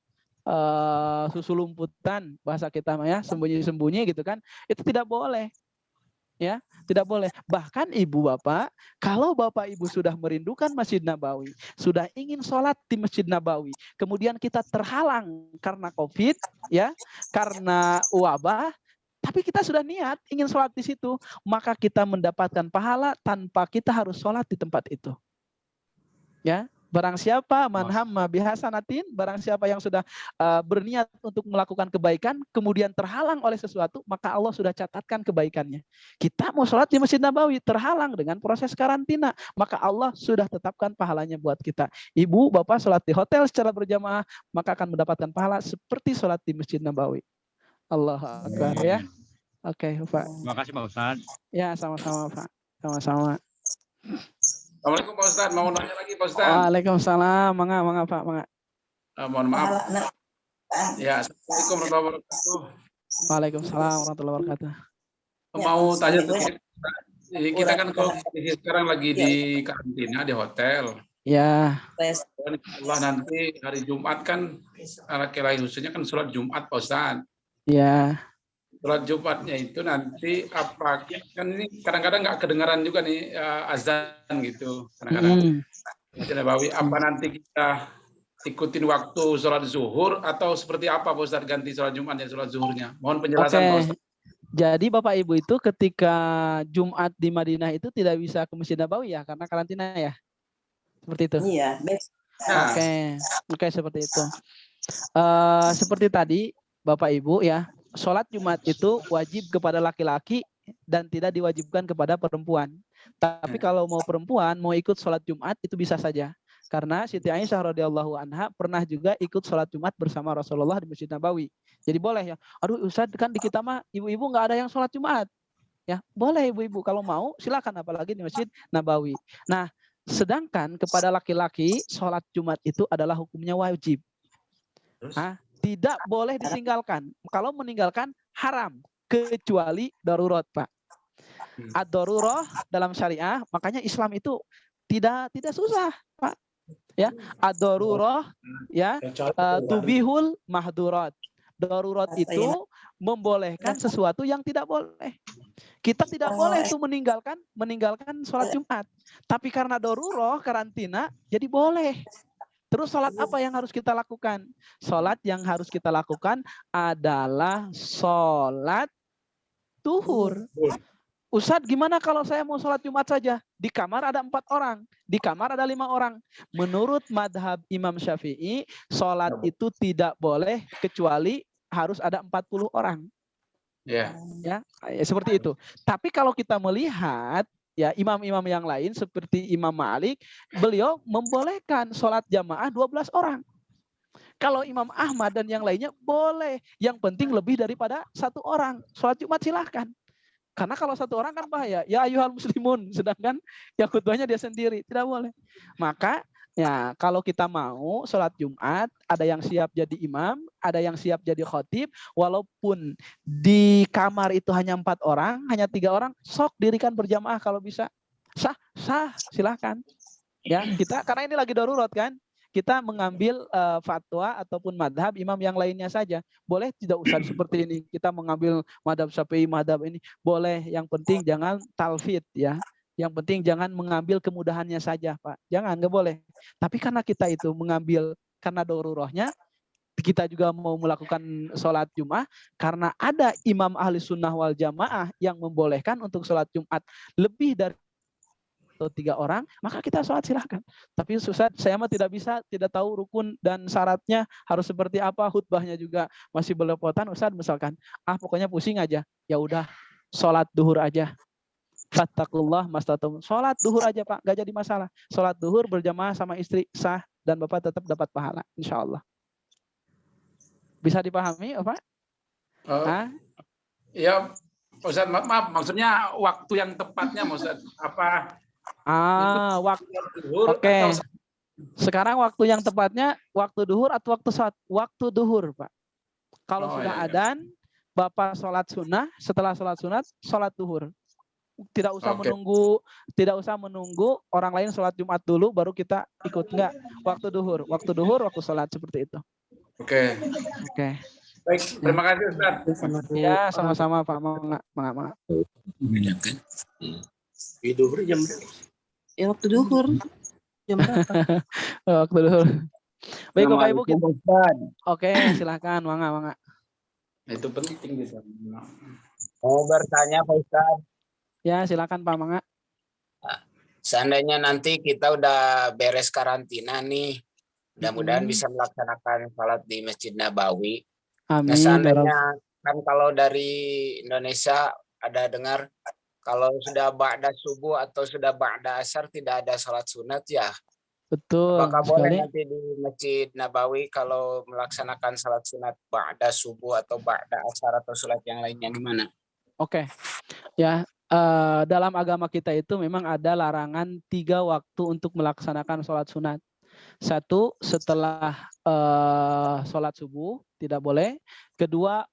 Susulumputan bahasa kita ya, sembunyi-sembunyi gitu kan. Itu tidak boleh. Ya, tidak boleh. Bahkan ibu bapak, kalau bapak ibu sudah merindukan Masjid Nabawi, sudah ingin sholat di Masjid Nabawi, kemudian kita terhalang karena COVID, ya, karena wabah, tapi kita sudah niat ingin sholat di situ, maka kita mendapatkan pahala tanpa kita harus sholat di tempat itu. Ya. Barang siapa manhamma bihasanatin, barang siapa yang sudah berniat untuk melakukan kebaikan, kemudian terhalang oleh sesuatu, maka Allah sudah catatkan kebaikannya. Kita mau sholat di Masjid Nabawi, terhalang dengan proses karantina, maka Allah sudah tetapkan pahalanya buat kita. Ibu, bapak sholat di hotel secara berjamaah, maka akan mendapatkan pahala seperti sholat di Masjid Nabawi. Allahu Akbar ya. Oke, Pak. Terima kasih Pak Ustadz. Ya, sama-sama Pak. Sama-sama. Assalamualaikum Pak Ustadz, mau nanya lagi Pak Ustadz. Waalaikumsalam, mangga Pak, mangga. Mohon maaf. Ya, Assalamualaikum warahmatullahi wabarakatuh. Waalaikumsalam warahmatullahi wabarakatuh. Mau tanya sedikit, kita kan kalau sekarang lagi di karantina di hotel. Ya. Dan Allah nanti hari Jumat kan, laki-laki khususnya kan sholat Jumat Pak Ustadz. Ya. Sholat Jumatnya itu nanti apa kan ini kadang-kadang nggak kedengaran juga nih azan gitu kadang-kadang. Nabawi apa nanti kita ikutin waktu sholat zuhur atau seperti apa Pak Ustadz ganti sholat Jumatnya sholat zuhurnya? Mohon penjelasan Pak Ustadz. Jadi Bapak Ibu itu ketika Jumat di Madinah itu tidak bisa ke Masjid Nabawi ya karena karantina ya, seperti itu. Iya. Oke seperti itu. Seperti tadi Bapak Ibu ya. Sholat Jumat itu wajib kepada laki-laki dan tidak diwajibkan kepada perempuan. Tapi kalau mau perempuan mau ikut sholat Jumat itu bisa saja. Karena Siti Aisyah radhiyallahu anha pernah juga ikut sholat Jumat bersama Rasulullah di Masjid Nabawi. Jadi boleh ya. Aduh Ustaz kan di kita mah ibu-ibu nggak ada yang sholat Jumat. Ya boleh ibu-ibu kalau mau silakan apalagi di Masjid Nabawi. Nah sedangkan kepada laki-laki sholat Jumat itu adalah hukumnya wajib. Tidak boleh ditinggalkan. Kalau meninggalkan haram kecuali darurat, Pak. Ad-darurah dalam syariah, makanya Islam itu tidak susah, Pak. Ya, ad-darurah ya tubihul mahdurat. Darurat itu membolehkan sesuatu yang tidak boleh. Kita tidak boleh itu meninggalkan sholat Jumat. Tapi karena darurah karantina, jadi boleh. Terus sholat apa yang harus kita lakukan? Sholat yang harus kita lakukan adalah sholat duhur. Ustadz, gimana kalau saya mau sholat Jumat saja? Di kamar ada 4 orang, di kamar ada 5 orang. Menurut madhab Imam Syafi'i, sholat itu tidak boleh kecuali harus ada 40 orang. Ya, seperti itu. Tapi kalau kita melihat ya imam-imam yang lain seperti Imam Malik, beliau membolehkan sholat jamaah 12 orang. Kalau Imam Ahmad dan yang lainnya boleh. Yang penting lebih daripada 1 orang. Sholat Jumat silahkan. Karena kalau 1 orang kan bahaya. Ya ayyuhal muslimun. Sedangkan yang khutbahnya dia sendiri. Tidak boleh. Maka ya kalau kita mau sholat Jumat, ada yang siap jadi imam, ada yang siap jadi khotib, walaupun di kamar itu hanya 4 orang, hanya 3 orang, sok dirikan berjamaah kalau bisa. Sah, silahkan. Ya, kita karena ini lagi darurat kan, kita mengambil fatwa ataupun madhab imam yang lainnya saja. Boleh tidak usah seperti ini, kita mengambil madhab Syafi'i, madhab ini, boleh. Yang penting jangan talfid ya. Yang penting jangan mengambil kemudahannya saja, Pak. Jangan, nggak boleh. Tapi karena kita itu mengambil karena darurahnya, kita juga mau melakukan sholat Jumat, karena ada imam ahli sunnah wal jamaah yang membolehkan untuk sholat Jumat lebih dari 3 orang, maka kita sholat silahkan. Tapi Ustaz, saya mah tidak bisa, tidak tahu rukun dan syaratnya harus seperti apa, khutbahnya juga masih belepotan, Ustaz misalkan, pokoknya pusing aja, ya udah sholat duhur aja. Fattakullah mastata'tum. Sholat duhur aja Pak, gak jadi masalah. Sholat duhur berjamaah sama istri sah dan Bapak tetap dapat pahala, insya Allah. Bisa dipahami Bapak? Ya, Ustaz, maaf, maksudnya waktu yang tepatnya, Ustaz, apa? Waktu. Oke. Sekarang waktu yang tepatnya waktu duhur atau waktu sholat? Waktu duhur Pak. Kalau sudah adzan, Bapak sholat sunnah, setelah sholat sunat, sholat duhur. Tidak usah menunggu orang lain sholat Jumat dulu baru kita ikut, enggak. Waktu duhur, waktu sholat seperti itu. Oke. Baik, terima kasih Ustaz. Ya, sama-sama Pak. Mangga. Di duhur jam berapa? Waktu duhur jam berapa? Waktu duhur. Baik Bapak Ibu kita. Oke, silakan mangga. Itu penting bisa. Mau bertanya Pak Ustaz. Ya, silakan Pak Mangga. Seandainya nanti kita udah beres karantina nih, mudah-mudahan bisa melaksanakan sholat di Masjid Nabawi. Amin. Nah, seandainya kan kalau dari Indonesia ada dengar kalau sudah ba'da subuh atau sudah ba'da asar tidak ada sholat sunat ya. Betul. Apakah boleh nanti di Masjid Nabawi kalau melaksanakan sholat sunat ba'da subuh atau ba'da asar atau sholat yang lainnya gimana? Oke. Ya. Dalam agama kita itu memang ada larangan 3 waktu untuk melaksanakan sholat sunat. 1, setelah sholat subuh tidak boleh. 2,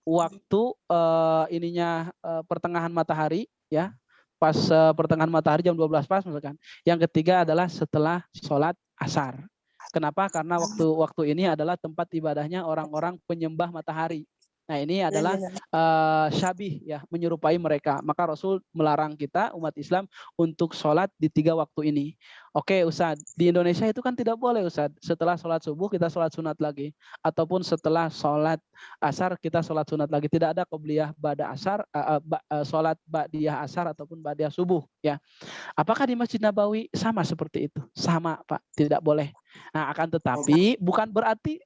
waktu pertengahan matahari, ya, pas pertengahan matahari jam 12 pas misalkan. Yang 3 adalah setelah sholat asar. Kenapa? Karena waktu ini adalah tempat ibadahnya orang-orang penyembah matahari. Nah, ini adalah syabih, ya, menyerupai mereka. Maka Rasul melarang kita umat Islam untuk sholat di 3 waktu ini. Oke, Ustaz, di Indonesia itu kan tidak boleh, Ustaz. Setelah sholat subuh kita sholat sunat lagi, ataupun setelah sholat asar kita sholat sunat lagi. Tidak ada qobliyah ba'da asar, sholat ba'diyah asar ataupun ba'diyah subuh, ya. Apakah di Masjid Nabawi sama seperti itu? Sama, Pak, tidak boleh. Nah, akan tetapi bukan berarti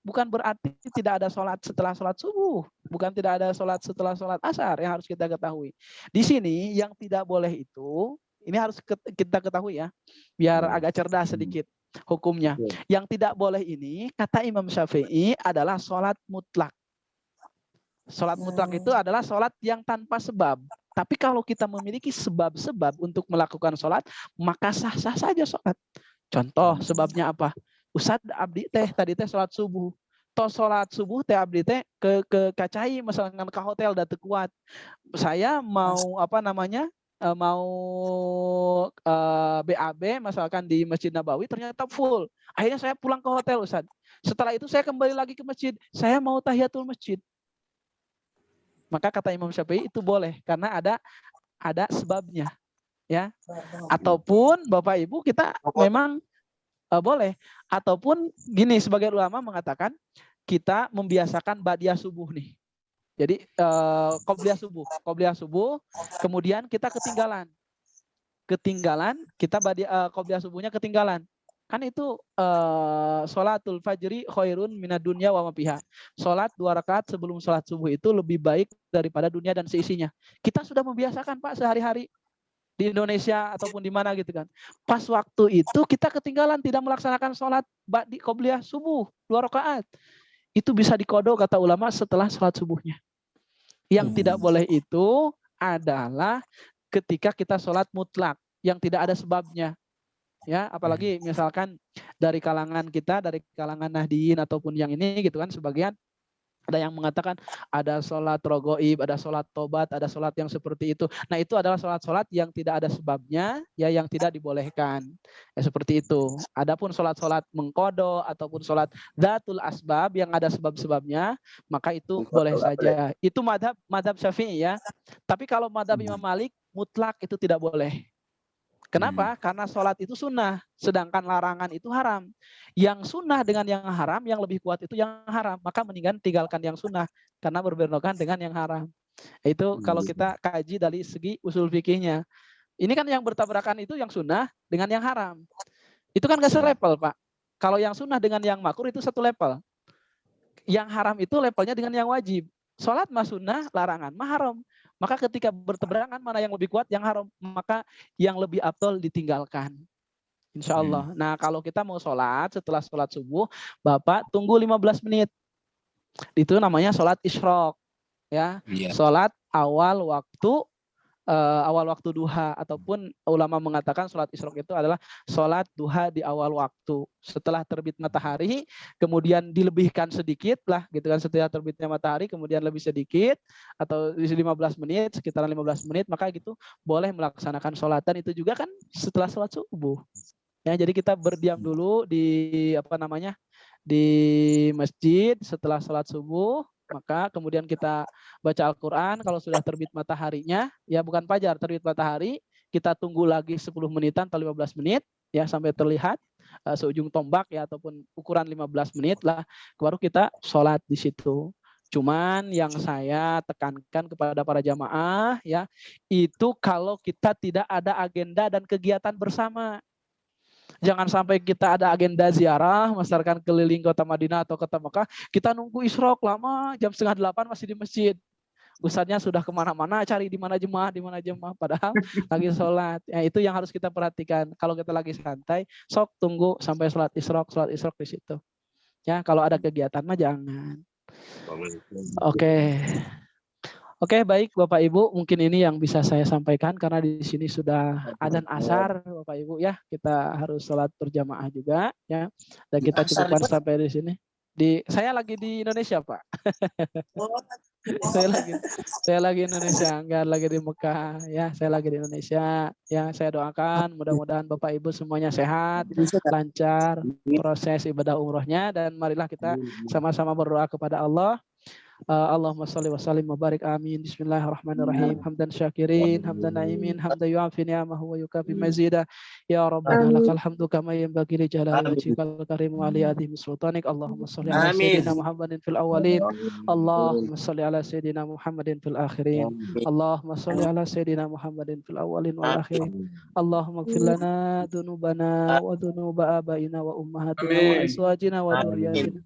tidak ada sholat setelah sholat subuh, bukan tidak ada sholat setelah sholat asar, yang harus kita ketahui. Di sini yang tidak boleh itu, ini harus kita ketahui ya, biar agak cerdas sedikit hukumnya. Yang tidak boleh ini, kata Imam Syafi'i, adalah sholat mutlak. Sholat mutlak itu adalah sholat yang tanpa sebab. Tapi kalau kita memiliki sebab-sebab untuk melakukan sholat, maka sah-sah saja sholat. Contoh sebabnya apa? Ustaz abdi tadi sholat subuh. Toh sholat subuh teh abdi teh ke kacai misalkan ke hotel dah kuat. Saya mau mau BAB misalkan di Masjid Nabawi ternyata full. Akhirnya saya pulang ke hotel Ustaz. Setelah itu saya kembali lagi ke masjid. Saya mau tahiyatul masjid. Maka kata Imam Syafi'i itu boleh karena ada sebabnya. Ya. Ataupun Bapak Ibu kita memang boleh, ataupun gini, sebagian ulama mengatakan kita membiasakan ba'diyah subuh nih. Jadi qobliyah subuh, kemudian kita ketinggalan kita qobliyah subuhnya ketinggalan. Kan itu sholatul fajri khairun minad dunya wa ma fiha. Sholat 2 rakaat sebelum sholat subuh itu lebih baik daripada dunia dan seisinya. Kita sudah membiasakan Pak sehari-hari di Indonesia ataupun di mana gitu kan. Pas waktu itu kita ketinggalan tidak melaksanakan sholat ba'di qobliyah subuh 2 rakaat. Itu bisa dikodok kata ulama setelah sholat subuhnya. Yang tidak boleh itu adalah ketika kita sholat mutlak yang tidak ada sebabnya. Ya, apalagi misalkan dari kalangan Nahdiyin ataupun yang ini gitu kan, sebagian ada yang mengatakan ada sholat rogoib, ada sholat tobat, ada sholat yang seperti itu. Nah, itu adalah sholat-sholat yang tidak ada sebabnya, ya, yang tidak dibolehkan. Ya, seperti itu. Adapun sholat-sholat mengkodo ataupun sholat datul asbab yang ada sebab-sebabnya, maka itu boleh saja. Itu madhab Syafi'i ya. Tapi kalau madhab Imam Malik, mutlak itu tidak boleh. Kenapa? Karena sholat itu sunnah, sedangkan larangan itu haram. Yang sunnah dengan yang haram, yang lebih kuat itu yang haram. Maka mendingan tinggalkan yang sunnah, karena berbentrokan dengan yang haram. Itu kalau kita kaji dari segi usul fikihnya. Ini kan yang bertabrakan itu yang sunnah dengan yang haram. Itu kan gak selevel Pak. Kalau yang sunnah dengan yang makruh itu satu level. Yang haram itu levelnya dengan yang wajib. Sholat mah sunnah, larangan mah haram. Maka ketika berteberangan mana yang lebih kuat, yang haram, maka yang lebih afdol ditinggalkan. Insya Allah. Nah, kalau kita mau sholat, setelah sholat subuh, Bapak tunggu 15 menit. Itu namanya sholat isyraq. Ya, sholat awal waktu duha, ataupun ulama mengatakan sholat isyraq itu adalah sholat duha di awal waktu. Setelah terbit matahari, kemudian dilebihkan sedikit lah, gitu kan, setelah terbitnya matahari, kemudian lebih sedikit, atau 15 menit, sekitaran 15 menit, maka gitu boleh melaksanakan sholat. Dan itu juga kan setelah sholat subuh. Ya, jadi kita berdiam dulu di di masjid setelah sholat subuh, maka kemudian kita baca Al-Quran. Kalau sudah terbit mataharinya, ya bukan fajar, terbit matahari, kita tunggu lagi 10 menitan atau 15 menit ya sampai terlihat seujung tombak ya, ataupun ukuran 15 menit lah, baru kita sholat di situ. Cuman yang saya tekankan kepada para jamaah ya, itu kalau kita tidak ada agenda dan kegiatan bersama. Jangan sampai kita ada agenda ziarah, misalkan keliling kota Madinah atau kota Mekah, kita nunggu isyraq lama, jam 7:30 masih di masjid. Ustadznya sudah kemana-mana, cari di mana jemaah, padahal lagi sholat. Ya, itu yang harus kita perhatikan. Kalau kita lagi santai, sok tunggu sampai sholat isyraq di situ. Ya, kalau ada kegiatan mah jangan. Oke, baik Bapak Ibu, mungkin ini yang bisa saya sampaikan karena di sini sudah adzan asar Bapak Ibu ya. Kita harus sholat berjamaah juga ya. Dan kita cukupkan sampai di sini. Saya lagi di Indonesia, Pak. saya lagi Indonesia, enggak lagi di Mekah ya. Saya lagi di Indonesia. Ya, saya doakan mudah-mudahan Bapak Ibu semuanya sehat, lancar proses ibadah umrohnya, dan marilah kita sama-sama berdoa kepada Allah. Allahumma salli wa sallim wa barik amin. Bismillahirrahmanirrahim. Hamdan syakirin, hamdan naimin, hamdan yu'afi ni'amahu wa yukafi mazidah. Ya Rabbana lakal hamdu kama yanbaghi li jalali wajhikal karim wa li adhimi sultanik. Allahumma salli ala sayyidina Muhammadin fil awwalin. Allahumma salli ala sayyidina Muhammadin fil akhirin. Allahumma salli ala sayyidina Muhammadin fil awwalin wal akhirin. Allahumma ighfir lana dhunubana wa dhunuba abaina wa ummahatina wa azwajina wa dhurriyyatina.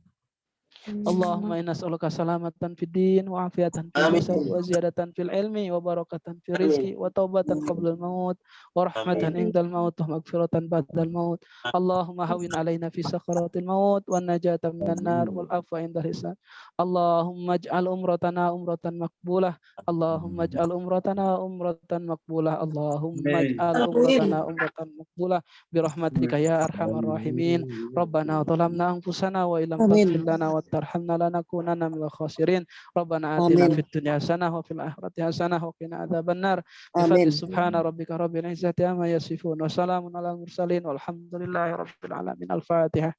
Allahumma inna nas'aluka salamatan fid din wa afiatan fil jasad wa ziyadatan fil ilmi wa barakatan fil rizqi wa taubatan qabla al maut wa rahmatan indal maut wa maghfiratan ba'dal maut. Allahumma hawin alaina fi sakaratil maut wa najata minan nar wal afwa indal hisab. Allahumma ij'al umratana umratan maqbulah. Allahumma ij'al umratana umratan maqbulah. Allahumma ij'al umratana umratan maqbulah bi rahmatika ya arhamar rahimin. Rabbana zalamna anfusana wa illam taghfir lana wa tarhamna lanakunanna minal khasirin. Rabbana atina fid dunya hasanah wa fil akhirati hasanah wa qina adzabannar. Bi subhana rabbika rabbil izzati amma yasifun wa salamun alal mursalin walhamdulillahi rabbil alamin. Al-Fatihah.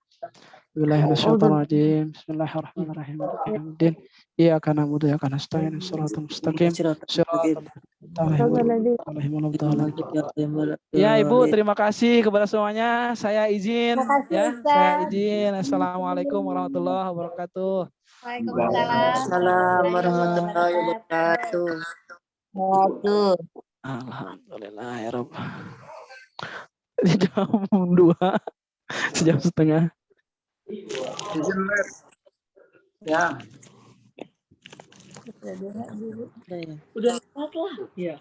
Bismillahirrahmanirrahim. Bismillahirrahmanirrahim. Alhamdulillah. Iyyaka na'budu wa iyyaka nasta'in. Shiratal mustaqim. Ya Ibu, terima kasih kepada semuanya. Saya izin ya. Saya izin. Assalamualaikum warahmatullahi wabarakatuh. Waalaikumsalam warahmatullahi wabarakatuh. Alhamdulillah ya Rabb. Jam 2, sejam setengah. Ya. Udah empat lah. Iya.